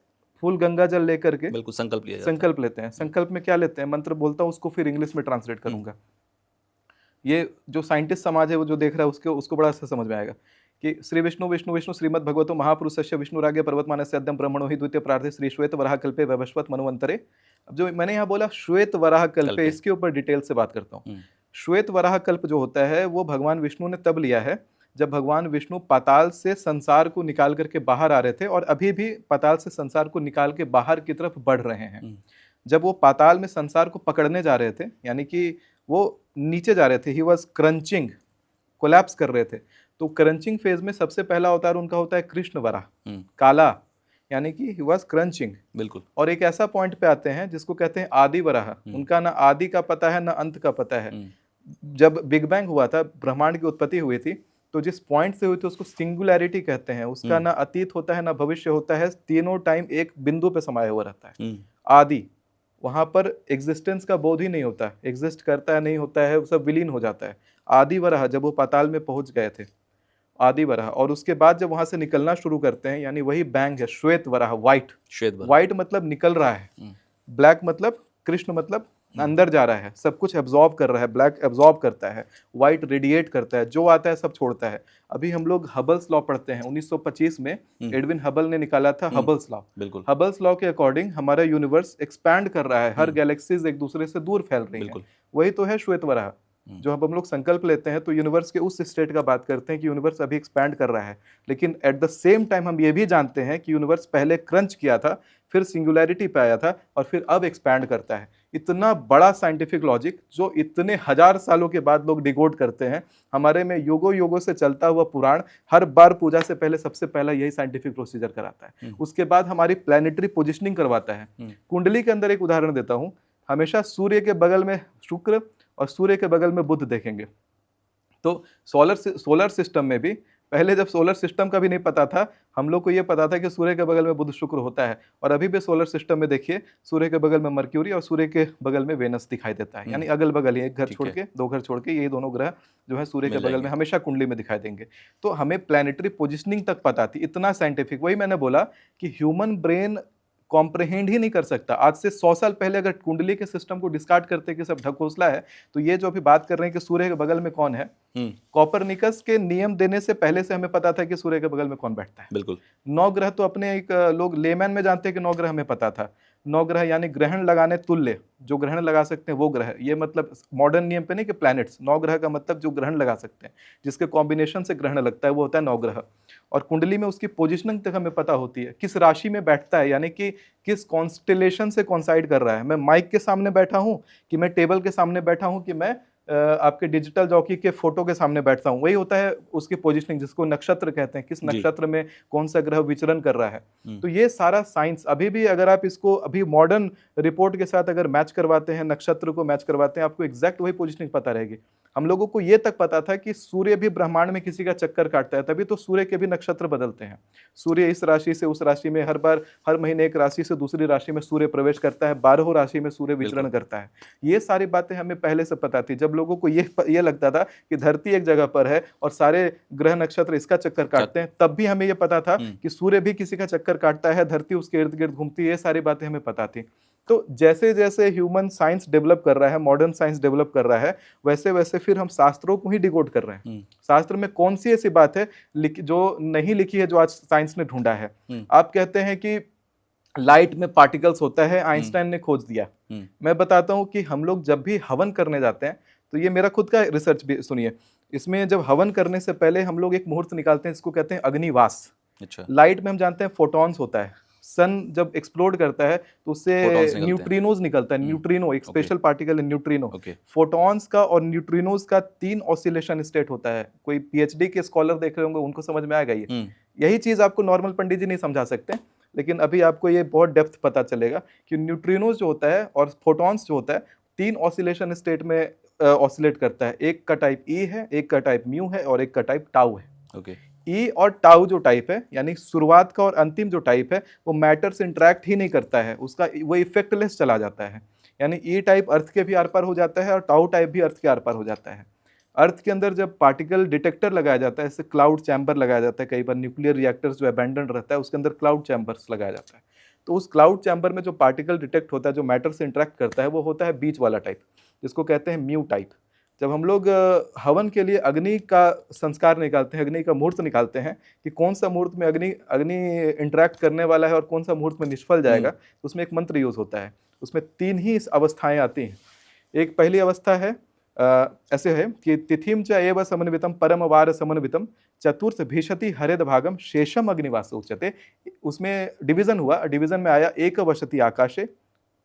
फूल गंगा जल लेकर के बिल्कुल संकल्प लिया जाता है। संकल्प लेते हैं। संकल्प में क्या लेते हैं, मंत्र बोलता हूँ, उसको फिर इंग्लिश में ट्रांसलेट करूंगा। ये जो साइंटिस्ट समाज है वो जो देख रहा है उसको बड़ा अच्छा समझ में आएगा कि श्री विष्णु विष्णु विष्णु श्रीमद् भगवतो महापुरुषस्य विष्णुराज्ञ पर्वतमानस्य अद्यम ब्रह्मणो हि द्वितीय प्रार्थे श्री श्वेत वराह कल्पे वैवस्वत मन्वंतरे। अब जो मैंने यहाँ बोला श्वेत वराह कल्पे, इसके ऊपर डिटेल से बात करता हूँ। श्वेत वराह कल्प जो होता है वो भगवान विष्णु ने तब लिया है जब भगवान विष्णु पाताल से संसार को निकाल करके बाहर आ रहे थे, और अभी भी पाताल से संसार को निकाल के बाहर की तरफ बढ़ रहे हैं। जब वो पाताल में संसार को पकड़ने जा रहे थे, यानी कि वो नीचे जा रहे थे, ही वॉज क्रंचिंग, कोलैप्स कर रहे थे, तो क्रंचिंग फेज में सबसे पहला अवतार उनका होता है कृष्ण वराह, काला, यानी कि ही वॉज क्रंचिंग। बिल्कुल। और एक ऐसा पॉइंट पे आते हैं जिसको कहते हैं आदि वराह, उनका ना आदि का पता है ना अंत का पता है। जब बिग बैंग हुआ था, ब्रह्मांड की उत्पत्ति हुई थी, तो जिस पॉइंट से हुई थी उसको सिंगुलैरिटी कहते हैं। उसका ना अतीत होता है ना भविष्य होता है, तीनों टाइम एक बिंदु पे समाया हुआ रहता है। आदि, वहां पर एग्जिस्टेंस का बोध ही नहीं होता, एग्जिस्ट करता है नहीं होता है, वो सब विलीन हो जाता है। आदि वराह जब वो पाताल में पहुंच गए थे, आदि वराह, और उसके बाद जब वहां से निकलना शुरू करते हैं, यानी वही बैंग है श्वेत वराह, व्हाइट मतलब निकल रहा है, ब्लैक मतलब कृष्ण मतलब अंदर जा रहा है, सब कुछ एब्जॉर्ब कर रहा है, ब्लैक एब्जॉर्ब करता है, व्हाइट रेडिएट करता है, जो आता है सब छोड़ता है। अभी हम लोग हबल्स लॉ पढ़ते हैं, 1925 में एडविन हबल ने निकाला था हबल्स लॉ। बिल्कुल। हबल्स लॉ के अकॉर्डिंग हमारा यूनिवर्स एक्सपैंड कर रहा है, हर गैलेक्सीज एक दूसरे से दूर फैल रही है, वही तो है श्वेत वराह। जो हम लोग संकल्प लेते हैं तो यूनिवर्स के उस स्टेट का बात करते हैं कि यूनिवर्स अभी एक्सपैंड कर रहा है, लेकिन एट द सेम टाइम हम ये भी जानते हैं कि यूनिवर्स पहले क्रंच किया था, फिर सिंगुलैरिटी पे आया था, और फिर अब एक्सपैंड करता है। इतना बड़ा साइंटिफिक लॉजिक जो इतने हजार सालों के बाद लोग डिकोड करते हैं, हमारे में युगों युगों से चलता हुआ पुराण हर बार पूजा से पहले सबसे पहला यही साइंटिफिक प्रोसीजर कराता है। उसके बाद हमारी प्लैनेटरी पोजिशनिंग करवाता है। कुंडली के अंदर एक उदाहरण देता हूं, हमेशा सूर्य के बगल में शुक्र और सूर्य के बगल में बुध देखेंगे। तो सोलर सिस्टम में भी पहले जब सोलर सिस्टम का भी नहीं पता था, हम लोग को ये पता था कि सूर्य के बगल में बुध शुक्र होता है, और अभी भी सोलर सिस्टम में देखिए सूर्य के बगल में मर्क्यूरी और सूर्य के बगल में वेनस दिखाई देता है, यानी अगल बगल ही, एक घर छोड़ के दो घर छोड़ के ये दोनों ग्रह जो है सूर्य के बगल में हमेशा कुंडली में दिखाई देंगे। तो हमें प्लैनेटरी पोजिशनिंग तक पता थी, इतना साइंटिफिक। वही मैंने बोला कि ह्यूमन ब्रेन कॉम्प्रहेंड ही नहीं कर सकता। आज से 100 साल पहले अगर कुंडली के सिस्टम को डिस्कार्ड करते कि सब ढकोसला है, तो ये जो अभी बात कर रहे हैं कि सूर्य के बगल में कौन है, कॉपरनिकस के नियम देने से पहले से हमें पता था कि सूर्य के बगल में कौन बैठता है। बिल्कुल। 9 ग्रह तो अपने एक लोग लेमैन में जानते हैं कि 9 ग्रह हमें पता था। 9 ग्रह यानी ग्रहण लगाने तुल्य, जो ग्रहण लगा सकते हैं वो ग्रह, ये मतलब मॉडर्न नियम पे नहीं कि प्लैनेट्स। 9 ग्रह का मतलब जो ग्रहण लगा सकते हैं, जिसके कॉम्बिनेशन से ग्रहण लगता है, वो होता है 9 ग्रह। और कुंडली में उसकी पोजिशनिंग तक हमें पता होती है, किस राशि में बैठता है, यानी कि किस कॉन्स्टेलेशन से कॉन्साइड कर रहा है। मैं माइक के सामने बैठा हूं कि मैं टेबल के सामने बैठा हूं कि मैं आपके डिजिटल जॉकी के फोटो के सामने बैठता हूं, वही होता है उसकी पोजीशनिंग, जिसको नक्षत्र कहते हैं, किस नक्षत्र में कौन सा ग्रह विचरण कर रहा है। तो ये सारा साइंस अभी भी, अगर आप इसको अभी मॉडर्न रिपोर्ट के साथ अगर मैच करवाते हैं, नक्षत्र को मैच करवाते हैं, आपको एग्जैक्ट वही पोजीशनिंग पता रहेगी। हम लोगों को ये तक पता था कि सूर्य भी ब्रह्मांड में किसी का चक्कर काटता है, तभी तो सूर्य के भी नक्षत्र बदलते हैं। सूर्य इस राशि से उस राशि में, हर महीने एक राशि से दूसरी राशि में सूर्य प्रवेश करता है, 12 राशि में सूर्य विचरण करता है। ये सारी बातें हमें पहले से पता थी। जब लोगों को ये लगता था कि धरती एक जगह पर है और सारे ग्रह नक्षत्र इसका चक्कर काटते हैं, तब भी हमें ये पता था कि सूर्य भी किसी का चक्कर काटता है, धरती उसके इर्द गिर्द घूमती है। ये सारी बातें हमें पता थी। तो जैसे जैसे ह्यूमन साइंस डेवलप कर रहा है, मॉडर्न साइंस डेवलप कर रहा है, वैसे वैसे फिर हम शास्त्रों को ही डिकोड कर रहे हैं। शास्त्र में कौन सी ऐसी बात है जो नहीं लिखी है, जो आज साइंस ने ढूंढा है। आप कहते हैं कि लाइट में पार्टिकल्स होता है, आइंस्टाइन ने खोज दिया। मैं बताता हूं कि हम लोग जब भी हवन करने जाते हैं, तो ये मेरा खुद का रिसर्च भी सुनिए, इसमें जब हवन करने से पहले हम लोग एक मुहूर्त निकालते हैं, इसको कहते हैं अग्निवास। अच्छा। लाइट में हम जानते हैं फोटॉन्स होता है, सन जब एक्सप्लोड करता है तो उससे न्यूट्रिनोज निकलता है। न्यूट्रिनो एक स्पेशल पार्टिकल है, न्यूट्रिनो। फोटॉन्स का और न्यूट्रिनोज का 3 ऑसिलेशन स्टेट होता है। कोई पीएचडी के स्कॉलर देख रहे होंगे, उनको समझ में आएगा ये। यही चीज आपको नॉर्मल पंडित जी नहीं समझा सकते, लेकिन अभी आपको ये बहुत डेप्थ पता चलेगा कि न्यूट्रिनोज जो होता है और फोटॉन्स जो होता है, 3 ऑसिलेशन स्टेट में ऑसिलेट करता है। एक का टाइप ई है, एक का टाइप म्यू है और एक का टाइप टाउ है। ई और टाउ जो टाइप है, यानी शुरुआत का और अंतिम जो टाइप है, वो मैटर से इंटरेक्ट ही नहीं करता है, उसका वो इफेक्टलेस चला जाता है। यानी ई टाइप अर्थ के भी आर पार हो जाता है और टाउ टाइप भी अर्थ के आर पार हो जाता है। अर्थ के अंदर जब पार्टिकल डिटेक्टर लगाया जाता है, जैसे क्लाउड चैम्बर लगाया जाता है, कई बार न्यूक्लियर रिएक्टर्स जो अबैंडन रहता है उसके अंदर क्लाउड चैम्बर्स लगाया जाता है, तो उस क्लाउड चैम्बर में जो पार्टिकल डिटेक्ट होता है, जो मैटर से इंटरेक्ट करता है, वो होता है बीच वाला टाइप, जिसको कहते हैं म्यू टाइप। जब हम लोग हवन के लिए अग्नि का संस्कार निकालते हैं, अग्नि का मुहूर्त निकालते हैं कि कौन सा मुहूर्त में अग्नि अग्नि इंटरेक्ट करने वाला है और कौन सा मुहूर्त में निष्फल जाएगा, तो उसमें एक मंत्र यूज होता है। उसमें 3 ही अवस्थाएं आती हैं। एक पहली अवस्था है, ऐसे है कि तिथिम च एव समन्वितम परम वार समन्वितम चतुर्थ भीषति हरेद भागम शेषम अग्निवास उच्यते। उसमें डिवीजन हुआ, डिवीजन में आया एक वशति आकाशे,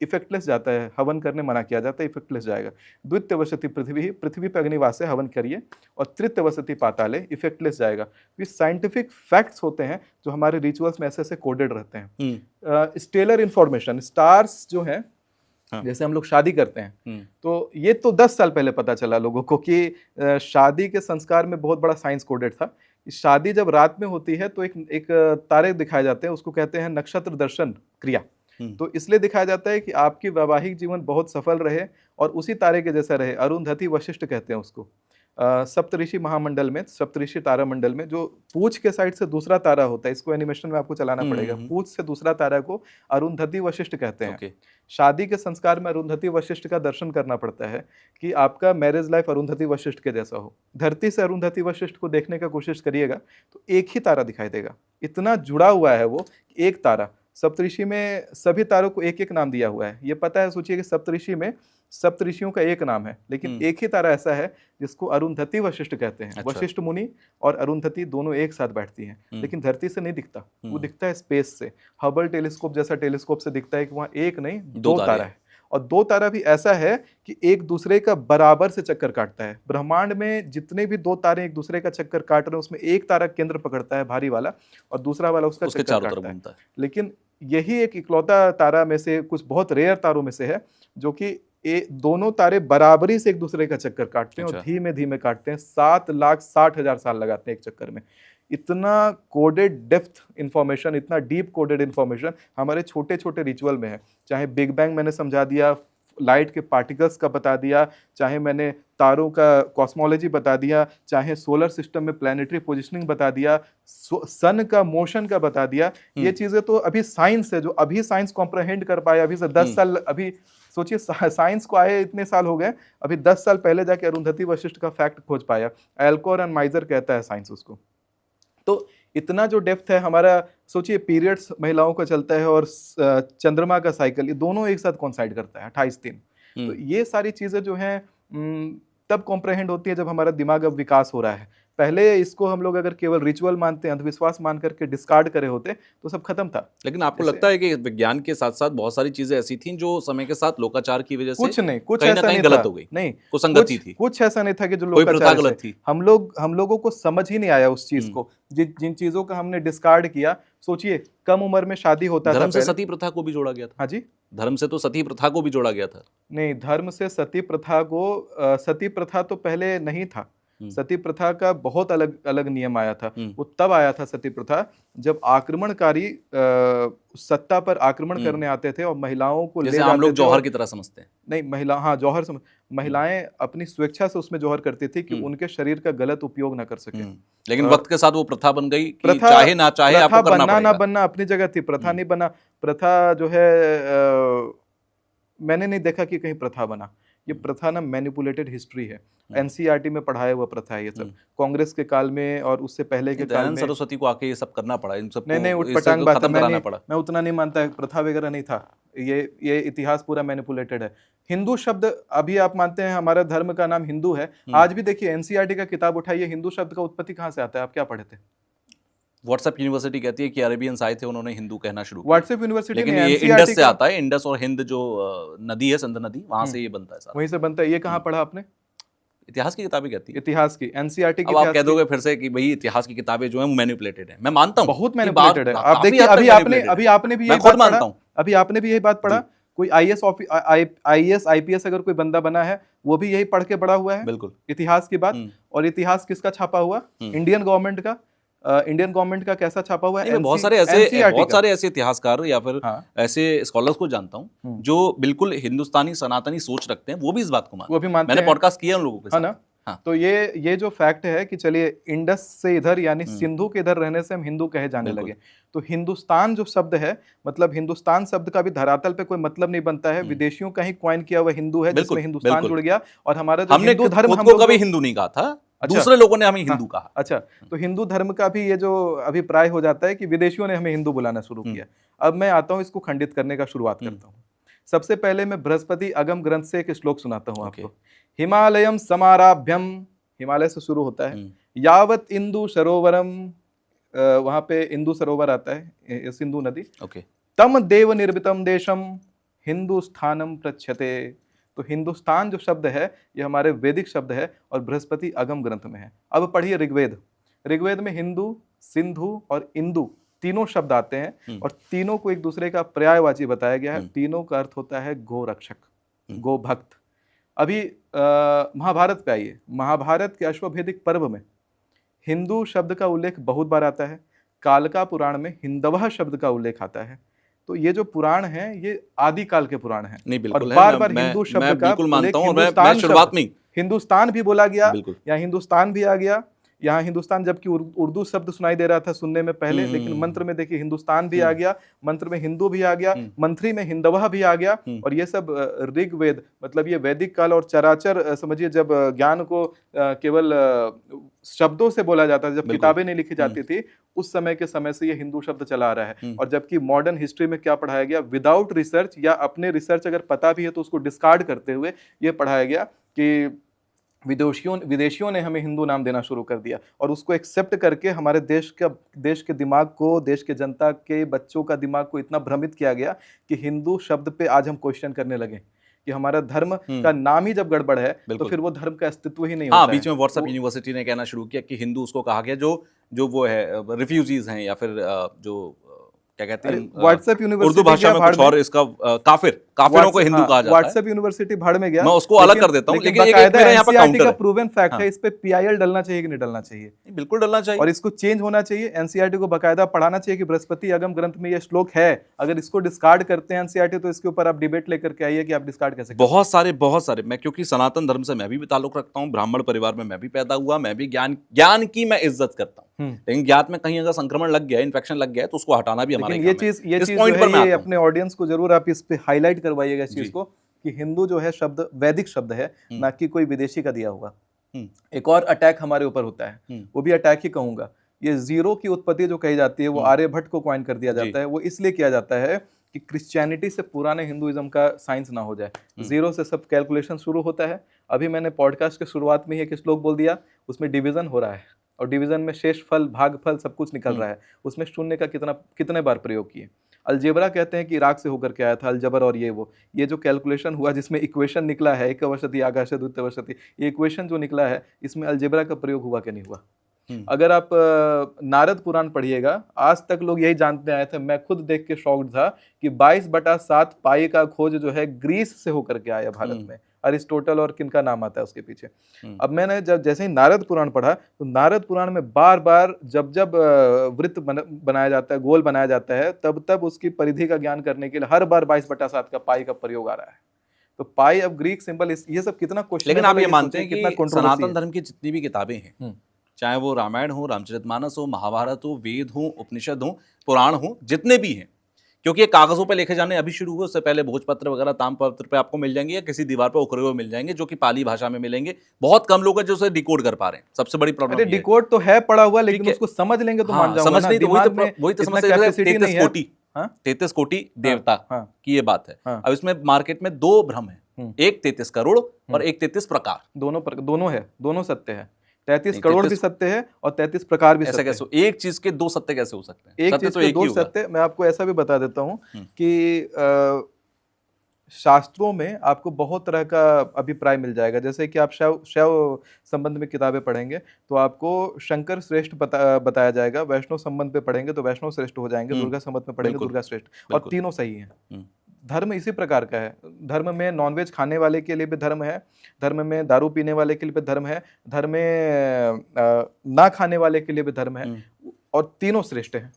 इफेक्टलेस जाता है, हवन करने मना किया जाता है, इफेक्टलेस जाएगा। द्वितीय वसति पृथ्वी, पृथ्वी पे अग्निवास है, हवन करिए। और तृतीय वसति पाताले, इफेक्टलेस जाएगा। ये साइंटिफिक फैक्ट्स होते हैं जो हमारे रिचुअल्स में ऐसे ऐसे कोडेड रहते हैं। स्टेलर इंफॉर्मेशन, स्टार्स जो है, जैसे हम लोग शादी करते हैं, तो ये तो 10 साल पहले पता चला लोगों को कि शादी के संस्कार में बहुत बड़ा साइंस कोडेड था। शादी जब रात में होती है तो एक तारे दिखाए जाते हैं, उसको कहते हैं नक्षत्र दर्शन क्रिया। तो इसलिए दिखाया जाता है कि आपकी वैवाहिक जीवन बहुत सफल रहे और उसी तारे के जैसा रहे। अरुंधति वशिष्ठ कहते हैं उसको। सप्तऋषि महामंडल में, सप्तऋषि तारा मंडल में जो पूछ के साइड से दूसरा तारा होता है, इसको एनिमेशन में आपको चलाना पड़ेगा, पूछ से दूसरा तारा को अरुंधति वशिष्ठ कहते हैं। शादी के संस्कार में अरुंधति वशिष्ठ का दर्शन करना पड़ता है कि आपका मैरिज लाइफ अरुंधति वशिष्ठ के जैसा हो। धरती से अरुंधति वशिष्ठ को देखने का कोशिश करिएगा तो एक ही तारा दिखाई देगा, इतना जुड़ा हुआ है वो, एक तारा। सप्तऋषि में सभी तारों को एक एक नाम दिया हुआ है। ये पता है, सोचिए कि सप्तऋषि में सप्तऋषियों का एक नाम है, लेकिन एक ही तारा ऐसा है जिसको अरुंधति वशिष्ठ कहते हैं। अच्छा। वशिष्ठ मुनि और अरुंधति दोनों एक साथ बैठती हैं, लेकिन धरती से नहीं दिखता, वो दिखता है स्पेस से। हबल टेलीस्कोप जैसा टेलीस्कोप से दिखता है कि वहाँ एक नहीं 2 तारा है। और 2 तारा भी ऐसा है कि एक दूसरे का बराबर से चक्कर काटता है। ब्रह्मांड में जितने भी 2 तारे एक दूसरे का चक्कर काट रहे हैं, उसमें एक तारा केंद्र पकड़ता है भारी वाला और दूसरा वाला उसका चक्कर काटता है। लेकिन यही एक इकलौता तारा में से, कुछ बहुत रेयर तारों में से है, जो कि दोनों तारे बराबरी से एक दूसरे का चक्कर काटते हैं। अच्छा। और धीमे धीमे काटते हैं, 7,60,000 साल लगाते हैं एक चक्कर में। इतना कोडेड डेप्थ इंफॉर्मेशन, इतना डीप कोडेड इंफॉर्मेशन हमारे छोटे छोटे रिचुअल में है। चाहे बिग बैंग मैंने समझा दिया, लाइट के पार्टिकल्स का बता दिया, चाहे मैंने तारों का कॉस्मोलॉजी बता दिया, चाहे सोलर सिस्टम में प्लैनेटरी पोजीशनिंग बता दिया, सन का मोशन का बता दिया। ये चीजें तो अभी साइंस है, जो अभी साइंस कॉम्प्रहेंड कर पाया। अभी से 10 साल, अभी सोचिए साइंस को आए इतने साल हो गए, अभी 10 साल पहले जाके अरुंधति वशिष्ठ का फैक्ट खोज पाया। एल्कोर एंड माइजर कहता है साइंस उसको। तो इतना जो डेप्थ है हमारा, सोचिए पीरियड्स महिलाओं का चलता है और चंद्रमा का साइकिल, ये दोनों एक साथ कॉन्साइड करता है 28 दिन। तो ये सारी चीजें जो हैं तब कॉम्प्रहेंड होती है जब हमारा दिमाग अब विकास हो रहा है। पहले इसको हम लोग अगर केवल रिचुअल मानते हैं, अंधविश्वास मान करके डिस्कार्ड करे होते तो सब खत्म था। लेकिन आपको लगता है कि विज्ञान के साथ साथ बहुत सारी चीजें ऐसी थीं जो समय के साथ लोकाचार की वजह से कुछ ऐसा नहीं गलत हो गई, नहीं कुसंगति थी, कुछ ऐसा नहीं था कि जो लोकाचार गलत थी। हम लोगों को समझ ही नहीं आया उस चीज को, जिन चीजों का हमने डिस्कार्ड किया। सोचिए कम उम्र में शादी होता था। धर्म से सती प्रथा को भी जोड़ा गया था। हाँ जी, धर्म से तो सती प्रथा को भी जोड़ा गया था। नहीं, धर्म से सती प्रथा को, सती प्रथा तो पहले नहीं था। सती प्रथा का बहुत अलग अलग नियम आया था। वो तब आया था सती प्रथा जब आक्रमणकारी सत्ता पर आक्रमण करने आते थे और महिलाओं को ले जाते थे। हम लोग जौहर की तरह समझते हैं। नहीं, जौहर महिलाएं अपनी स्वेच्छा से उसमें जौहर करती थी कि उनके शरीर का गलत उपयोग ना कर सके। लेकिन वक्त के साथ वो प्रथा बन गई कि चाहे ना चाहे आपको करना पड़ेगा। ना बनना अपनी जगह थी, प्रथा नहीं बना। प्रथा जो है, मैंने नहीं देखा कि कहीं प्रथा बना। ये प्रथा ना मैनिपुलेटेड हिस्ट्री है, एनसीईआरटी में पढ़ाया हुआ प्रथा है ये सब। कांग्रेस के काल में और उससे पहले के काल में सरस्वती को आके ये सब करना पड़ा, इन सब नहीं उटपटांग बात मैं उतना नहीं मानता है, प्रथा वगैरह नहीं था। ये इतिहास पूरा मैनिपुलेटेड है। हिंदू शब्द अभी आप मानते हैं हमारा धर्म का नाम हिंदू है, आज भी देखिए एनसीईआरटी का किताब उठाइए, हिंदू शब्द का उत्पत्ति कहाँ से आता है, आप क्या पढ़े थे? व्हाट्सएप यूनिवर्सिटी कहती है कि अरेबियंस आए थे, उन्होंने हिंदू कहना शुरू किया। व्हाट्सएप यूनिवर्सिटी लेकिन ये इंडस से आता है, इंडस और हिंद जो नदी है, सिंध नदी, वहां से ये बनता है, वहीं से बनता है। ये कहाँ पढ़ा आपने? इतिहास की किताबें कहती है, इतिहास की, एनसीईआरटी की। अब आप कह दोगे फिर से कि भाई इतिहास की किताबें जो है वो मैनिपुलेटेड है। मैं मानता हूं बहुत मैनिपुलेटेड है। आप देखिए अभी आपने भी यही बात पढ़ा। कोई आईएएस आईपीएस अगर कोई बंदा बना है, वो भी यही पढ़ के बड़ा हुआ है। बिल्कुल, इतिहास की बात। और इतिहास किसका छापा हुआ? इंडियन गवर्नमेंट का। इंडियन गवर्नमेंट का कैसा छापा हुआ है, नहीं, मैं बहुत सारे ऐसे इतिहासकार या फिर ऐसे स्कॉलर्स को जानता हूँ जो बिल्कुल हिंदुस्तानी सनातनी सोच रखते हैं, वो भी इस बात को मानते हैं। वो भी मानते मैंने हैं। पॉडकास्ट किया उन लोगों के साथ। ना तो ये जो फैक्ट है कि चलिए इंडस से इधर यानी सिंधु के इधर रहने से हम हिंदू कहे जाने लगे। तो हिंदुस्तान जो शब्द है, मतलब हिंदुस्तान शब्द का भी धरातल पे कोई मतलब नहीं बनता है, विदेशियों का ही कॉइन किया हुआ हिंदू है जिसमें हिंदुस्तान जुड़ गया। और हमारा जो हिंदू धर्म, हम लोग कभी हिंदू नहीं कहा था, दूसरे लोगों ने हमें हिंदू कहा। अच्छा, तो हिंदू धर्म का भी ये जो अभिप्राय हो जाता है कि विदेशियों ने हमें हिंदू बुलाना शुरू किया। अब मैं आता हूँ इसको खंडित करने का शुरुआत करता हूँ। सबसे पहले मैं बृहस्पति अगम ग्रंथ से एक श्लोक सुनाता हूँ आपको। हिमालयम समाराभ्यम, हिमालय से शुरू होता है, यावत इंदु सरोवरम, वहां पे इंदु सरोवर आता है, सिंधु नदी, तम देव निर्मितम देशम हिंदुस्थानम प्रच्छते। तो हिंदुस्तान जो शब्द है ये हमारे वैदिक शब्द है और बृहस्पति अगम ग्रंथ में है। अब पढ़िए ऋग्वेद। ऋग्वेद में हिंदू, सिंधु और इंदु तीनों शब्द आते हैं और तीनों को एक दूसरे का पर्यायवाची बताया गया है। तीनों का अर्थ होता है गो रक्षक, गो भक्त। अभी महाभारत पे आइए। महाभारत के अश्वभेदिक पर्व में हिंदू शब्द का उल्लेख बहुत बार आता है। कालका पुराण में हिंदवह शब्द का उल्लेख आता है। तो ये जो पुराण है ये आदिकाल के पुराण हैं। नहीं, बिल्कुल और बार बार हिंदू शब्द का उल्लेख हिंदुस्तान भी बोला गया, या हिंदुस्तान भी आ गया। यहाँ हिंदुस्तान जबकि उर्दू शब्द सुनाई दे रहा था सुनने में पहले, लेकिन मंत्र में देखिए हिंदुस्तान भी आ गया, मंत्र में हिंदू भी आ गया, मंत्री में हिंदवह भी आ गया। और ये सब ऋग्वेद, मतलब ये वैदिक काल और चराचर समझिए, जब ज्ञान को केवल शब्दों से बोला जाता था, जब किताबें नहीं लिखी जाती थी, उस समय के समय से ये हिंदू शब्द चला आ रहा है। और जबकि मॉडर्न हिस्ट्री में क्या पढ़ाया गया, विदाउट रिसर्च या अपने रिसर्च अगर पता भी है तो उसको डिस्कार्ड करते हुए ये पढ़ाया गया कि विदेशियों ने हमें हिंदू नाम देना शुरू कर दिया। और उसको एक्सेप्ट करके हमारे देश के दिमाग को, देश के जनता के बच्चों का दिमाग को इतना भ्रमित किया गया कि हिंदू शब्द पे आज हम क्वेश्चन करने लगे कि हमारा धर्म का नाम ही जब गड़बड़ है तो फिर वो धर्म का अस्तित्व ही नहीं होता है। बीच में व्हाट्सएप यूनिवर्सिटी ने कहना शुरू किया कि हिंदू उसको कहा गया जो वो है रिफ्यूजीज हैं, या फिर जो क्या कहते हैं, व्हाट्सएप यूनिवर्सिटी उर्दू भाषा में कुछ और, इसका काफिरों को हिंदू कहा जाता है। व्हाट्सएप यूनिवर्सिटी भाड़ में गया, मैं उसको अलग कर देता हूं, लेकिन मेरा यहाँ पर काउंटर का प्रूवन फैक्ट है, इस पे पीआईएल डलना चाहिए कि नहीं डलना चाहिए? बिल्कुल डलना चाहिए, और इसको चेंज होना चाहिए। एनसीईआरटी को बकायदा पढ़ाना चाहिए कि बृहस्पति अगम ग्रंथ में ये श्लोक है। अगर इसको डिस्कार्ड करते हैं एनसीईआरटी तो इसके ऊपर आप डिबेट लेकर के आइए कि आप डिस्कार्ड कैसे। बहुत सारे मैं, क्योंकि सनातन धर्म से मैं भी ताल्लुक रखता हूँ, ब्राह्मण परिवार में मैं भी पैदा हुआ, मैं भी ज्ञान की मैं इज्जत करता हूँ, लेकिन ज्ञान में कहीं अगर संक्रमण लग गया, इन्फेक्शन लग गया, तो उसको हटाना भी हमारा काम है। इस पॉइंट पर मैं अपने ऑडियंस को जरूर आप इस पे हाईलाइट करवाइएगा इस चीज को कि हिंदू जो है शब्द वैदिक शब्द है, ना कि कोई विदेशी का दिया हुआ। एक और अटैक हमारे ऊपर होता है, वो भी अटैक ही कहूंगा। ये जीरो की उत्पत्ति जो कही जाती है वो आर्यभट्ट को कॉइन कर दिया जाता है। वो इसलिए किया जाता है कि क्रिश्चियनिटी से पुराने हिंदुइज्म का साइंस ना हो जाए। जीरो से सब कैलकुलेशन शुरू होता है। अभी मैंने पॉडकास्ट के शुरुआत में ही एक श्लोक बोल दिया, उसमें डिवीजन हो रहा है और डिवीजन में शेष फल, भागफल सब कुछ निकल रहा है। उसमें शून्य का कितने बार प्रयोग किए। अलजेब्रा कहते हैं कि इराक से होकर के आया था अलजबर, और ये जो कैलकुलेशन हुआ जिसमें इक्वेशन निकला है एकवशति आकाश द्वितीयवशति, ये इक्वेशन जो निकला है इसमें अलजेब्रा का प्रयोग हुआ कि नहीं हुआ। अगर आप नारद पुराण पढ़िएगा, आज तक लोग यही जानते आए थे, मैं खुद देख के शॉक्ड था कि 22/7 पाई का खोज जो है ग्रीस से होकर के आया भारत में। अरिस्टोटल और किनका नाम आता है उसके पीछे। अब मैंने जैसे ही नारद पुराण पढ़ा तो नारद पुराण में बार बार जब वृत्त बनाया जाता है, गोल बनाया जाता है, तब उसकी परिधि का ज्ञान करने के लिए हर बार 22/7 का पाई का प्रयोग आ रहा है। तो पाई अब ग्रीक सिंबल, ये सब कितना क्वेश्चन। लेकिन आप ये मानते हैं कि सनातन धर्म की जितनी भी किताबें हैं, चाहे वो रामायण हो, रामचरितमानस हो, महाभारत हो, वेद हो, उपनिषद हो, पुराण हो, जितने भी हैं, क्योंकि ये कागजों पे लिखे जाने अभी शुरू हुए, उससे पहले भोजपत्र वगैरह ताम्रपत्र पे आपको मिल जाएंगे या किसी दीवार पे उखरे हुए मिल जाएंगे, जो कि पाली भाषा में मिलेंगे। बहुत कम लोग हैं जो उसे डिकोड कर पा रहे हैं। सबसे बड़ी प्रॉब्लम, अरे डिकोड तो है पड़ा हुआ, लेकिन उसको समझ लेंगे तो मान जाऊंगा। समझ नहीं तो वही तो समस्या है। 33 कोटि देवता की ये बात है। अब इसमें मार्केट में 2 भ्रम है, एक 33 करोड़ और एक 33 प्रकार। दोनों है, दोनों सत्य है। 33 करोड़ भी सत्य है और 33 प्रकार भी सत्य है। कैसे एक चीज के 2 सत्य कैसे हो सकते हैं? एक चीज के 2 सत्य। मैं आपको ऐसा भी बता देता हूं कि शास्त्रों में आपको बहुत तरह का अभिप्राय मिल जाएगा। जैसे कि आप शैव संबंध में किताबें पढ़ेंगे तो आपको शंकर श्रेष्ठ बताया जाएगा, वैष्णव संबंध पे पढ़ेंगे तो वैष्णव श्रेष्ठ हो जाएंगे, दुर्गा संबंध में पढ़ेंगे दुर्गा श्रेष्ठ, और तीनों सही हैं। धर्म इसी प्रकार का है। धर्म में नॉनवेज खाने वाले के लिए भी धर्म है, धर्म में दारू पीने वाले के लिए भी धर्म है, धर्म में ना खाने वाले के लिए भी धर्म है। और तीनों श्रेष्ठ हैं।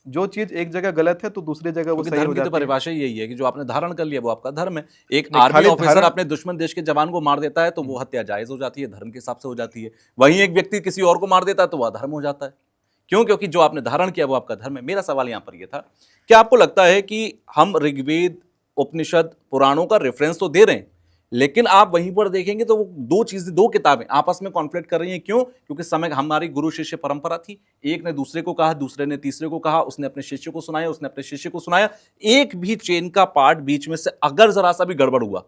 जो चीज एक जगह गलत है तो दूसरी जगह वो सही हो धर्म की जाती तो परिभाषा यही है कि जो आपने धारण कर लिया वो आपका धर्म है। एक नहीं, आर्मी खाली ऑफिसर धारण- अपने दुश्मन देश के जवान को मार देता है तो वो हत्या जायज हो जाती है, धर्म के हिसाब से हो जाती है। वहीं एक व्यक्ति किसी और को मार देता है तो वह अधर्म हो जाता है। क्यों? क्योंकि जो आपने धारण किया वो आपका धर्म है। मेरा सवाल यहां पर यह था, क्या आपको लगता है कि हम ऋग्वेद, उपनिषद, पुराणों का रेफरेंस तो दे रहे हैं, लेकिन आप वहीं पर देखेंगे तो वो दो चीजें, दो किताबें आपस में कॉन्फ्लिक्ट कर रही हैं? क्यों? क्योंकि समय हमारी गुरु शिष्य परंपरा थी। एक ने दूसरे को कहा, दूसरे ने तीसरे को कहा, उसने अपने शिष्य को सुनाया, उसने अपने शिष्य को सुनाया। एक भी चेन का पार्ट बीच में से अगर जरा सा भी गड़बड़ हुआ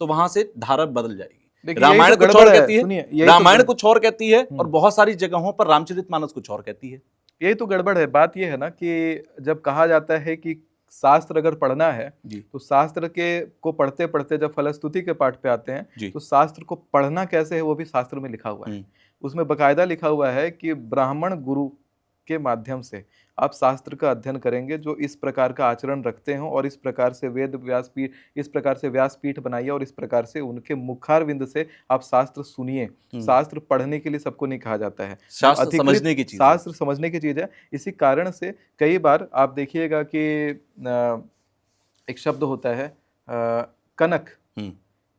तो वहां से धारा बदल जाएगी। रामायण कुछ और कहती है, रामायण कुछ और कहती है, और बहुत सारी जगहों पर रामचरितमानस कुछ और कहती है। यही तो गड़बड़ है। बात यह है ना कि जब कहा जाता है कि शास्त्र अगर पढ़ना है तो शास्त्र के को पढ़ते पढ़ते जब फलस्तुति के पाठ पे आते हैं तो शास्त्र को पढ़ना कैसे है वो भी शास्त्र में लिखा हुआ है। उसमें बकायदा लिखा हुआ है कि ब्राह्मण गुरु के माध्यम से आप शास्त्र का अध्ययन करेंगे जो इस प्रकार का आचरण रखते हो, और इस प्रकार से वेद व्यासपीठ, इस प्रकार से व्यासपीठ बनाइए, और इस प्रकार से उनके मुखारविंद से आप शास्त्र सुनिए। शास्त्र पढ़ने के लिए सबको नहीं कहा जाता है, शास्त्र समझने की चीज, शास्त्र समझने की चीज है। इसी कारण से कई बार आप देखिएगा कि एक शब्द होता है कनक।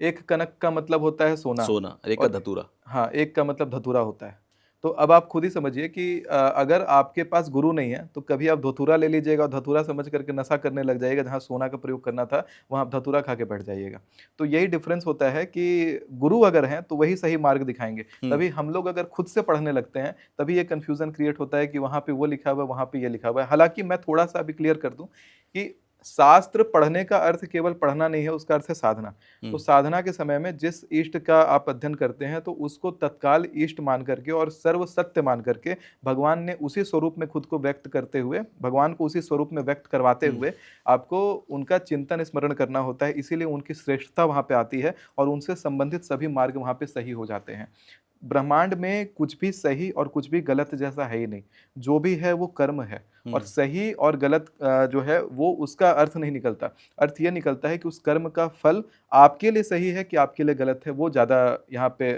एक कनक का मतलब होता है सोना, सोना, एक का धतूरा। हाँ, एक का मतलब धतूरा होता है। तो अब आप खुद ही समझिए कि अगर आपके पास गुरु नहीं है तो कभी आप धतूरा ले लीजिएगा और धतूरा समझ करके नशा करने लग जाइएगा, जहाँ सोना का प्रयोग करना था वहाँ आप धतूरा खा के बैठ जाइएगा। तो यही डिफरेंस होता है कि गुरु अगर हैं तो वही सही मार्ग दिखाएंगे। तभी हम लोग अगर खुद से पढ़ने लगते हैं तभी ये कन्फ्यूजन क्रिएट होता है कि वहाँ पे वो लिखा हुआ है, वहाँ पे ये लिखा हुआ है। हालांकि मैं थोड़ा सा अभी क्लियर कर दूं कि शास्त्र पढ़ने का अर्थ केवल पढ़ना नहीं है, उसका अर्थ है साधना। तो साधना के समय में जिस इष्ट का आप अध्ययन करते हैं तो उसको तत्काल इष्ट मान करके और सर्व सत्य मान करके भगवान ने उसी स्वरूप में खुद को व्यक्त करते हुए, भगवान को उसी स्वरूप में व्यक्त करवाते हुए आपको उनका चिंतन स्मरण करना होता है। इसीलिए उनकी श्रेष्ठता वहां पे आती है और उनसे संबंधित सभी मार्ग वहां पे सही हो जाते हैं। ब्रह्मांड में कुछ भी सही और कुछ भी गलत जैसा है ही नहीं। जो भी है वो कर्म है, और सही और गलत जो है वो उसका अर्थ नहीं निकलता। अर्थ ये निकलता है कि उस कर्म का फल आपके लिए सही है कि आपके लिए गलत है, वो ज़्यादा यहाँ पे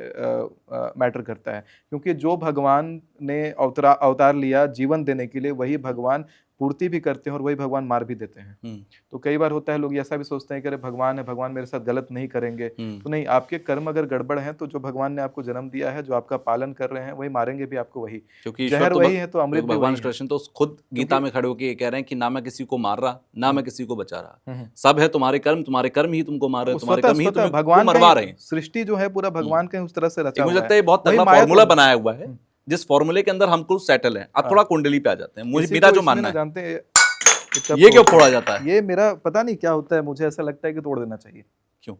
मैटर करता है। क्योंकि जो भगवान ने अवतार लिया जीवन देने के लिए, वही भगवान पूर्ति भी करते हैं और वही भगवान मार भी देते हैं। तो कई बार होता है लोग ऐसा भी सोचते हैं कि अरे भगवान है, भगवान मेरे साथ गलत नहीं करेंगे। तो नहीं, आपके कर्म अगर गड़बड़ हैं तो जो भगवान ने आपको जन्म दिया है, जो आपका पालन कर रहे हैं, वही मारेंगे भी आपको वही। क्योंकि जहर वही है तो अमृत भी भगवान वही है। कृष्ण तो खुद गीता में खड़े होकर कह रहे हैं कि ना मैं किसी को मार रहा, ना मैं किसी को बचा रहा, सब है तुम्हारे कर्म ही तुमको मार रहे हैं, तुम्हारे कर्म ही तुम्हें मरवा रहे हैं। सृष्टि जो है पूरा भगवान का उस तरह से रचा हुआ है। मुझे लगता है बहुत तगड़ा फॉर्मूला बनाया हुआ है जिस फॉर्मूले के अंदर हम कुछ सेटल हैं। अब थोड़ा कुंडली पे आ जाते हैं। मुझे मेरा जो मानना है, जानते हैं ये क्यों फोड़ा जाता है? ये मेरा पता नहीं क्या होता है, मुझे ऐसा लगता है कि तोड़ देना चाहिए। क्यों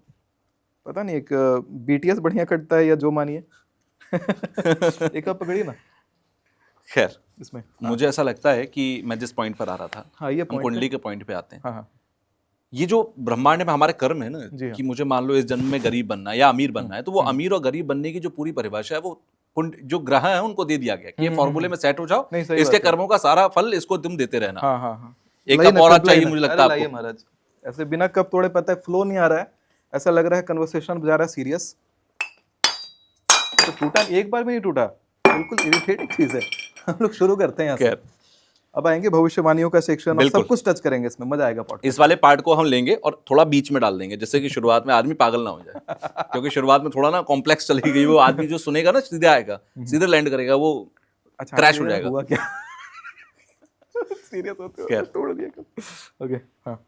पता नहीं, एक बीटीएस बढ़िया कटता है या जो मानिए एक आप पकड़िए ना। खैर इसमें मुझे ऐसा लगता है कि मैं जिस पॉइंट पर आ रहा था, हाँ, ये हम कुंडली के पॉइंट पे आते हैं। हाँ। ये जो ब्रह्मांड में हमारे कर्म है ना, कि मुझे मान लो इस जन्म में गरीब बनना है या अमीर बनना है, तो वो अमीर और गरीब बनने की जो पूरी परिभाषा है वो जो ग्रह है उनको दे दिया गया कि ये फॉर्मूले में सेट हो जाओ, इसके कर्मों का सारा फल इसको तुम देते रहना। हाँ। एक कप और चाहिए मुझे लगता है आपको। महाराज ऐसे बिना कप तोड़े, पता है फ्लो नहीं आ रहा है, ऐसा लग रहा है कन्वर्सेशन जा रहा है सीरियस। तो टूटा, एक बार भी नहीं टूटा, बिल्कुल इरिटेटिंग चीज है। हम लोग शुरू करते हैं यहाँ से। अब आएंगे भविष्यवाणियों का सेक्शन और सब कुछ टच करेंगे इसमें, मजा आएगा। इस वाले पार्ट को हम लेंगे और थोड़ा बीच में डाल देंगे, जिससे कि शुरुआत में आदमी पागल ना हो जाए। क्योंकि शुरुआत में थोड़ा ना कॉम्प्लेक्स चली गई, वो आदमी जो सुनेगा ना सीधे आएगा, सीधे लैंड करेगा, वो क्रैश हो जाएगा। हुआ क्या? सीरियस होते हो, तोड़ दिया। ओके, हाँ।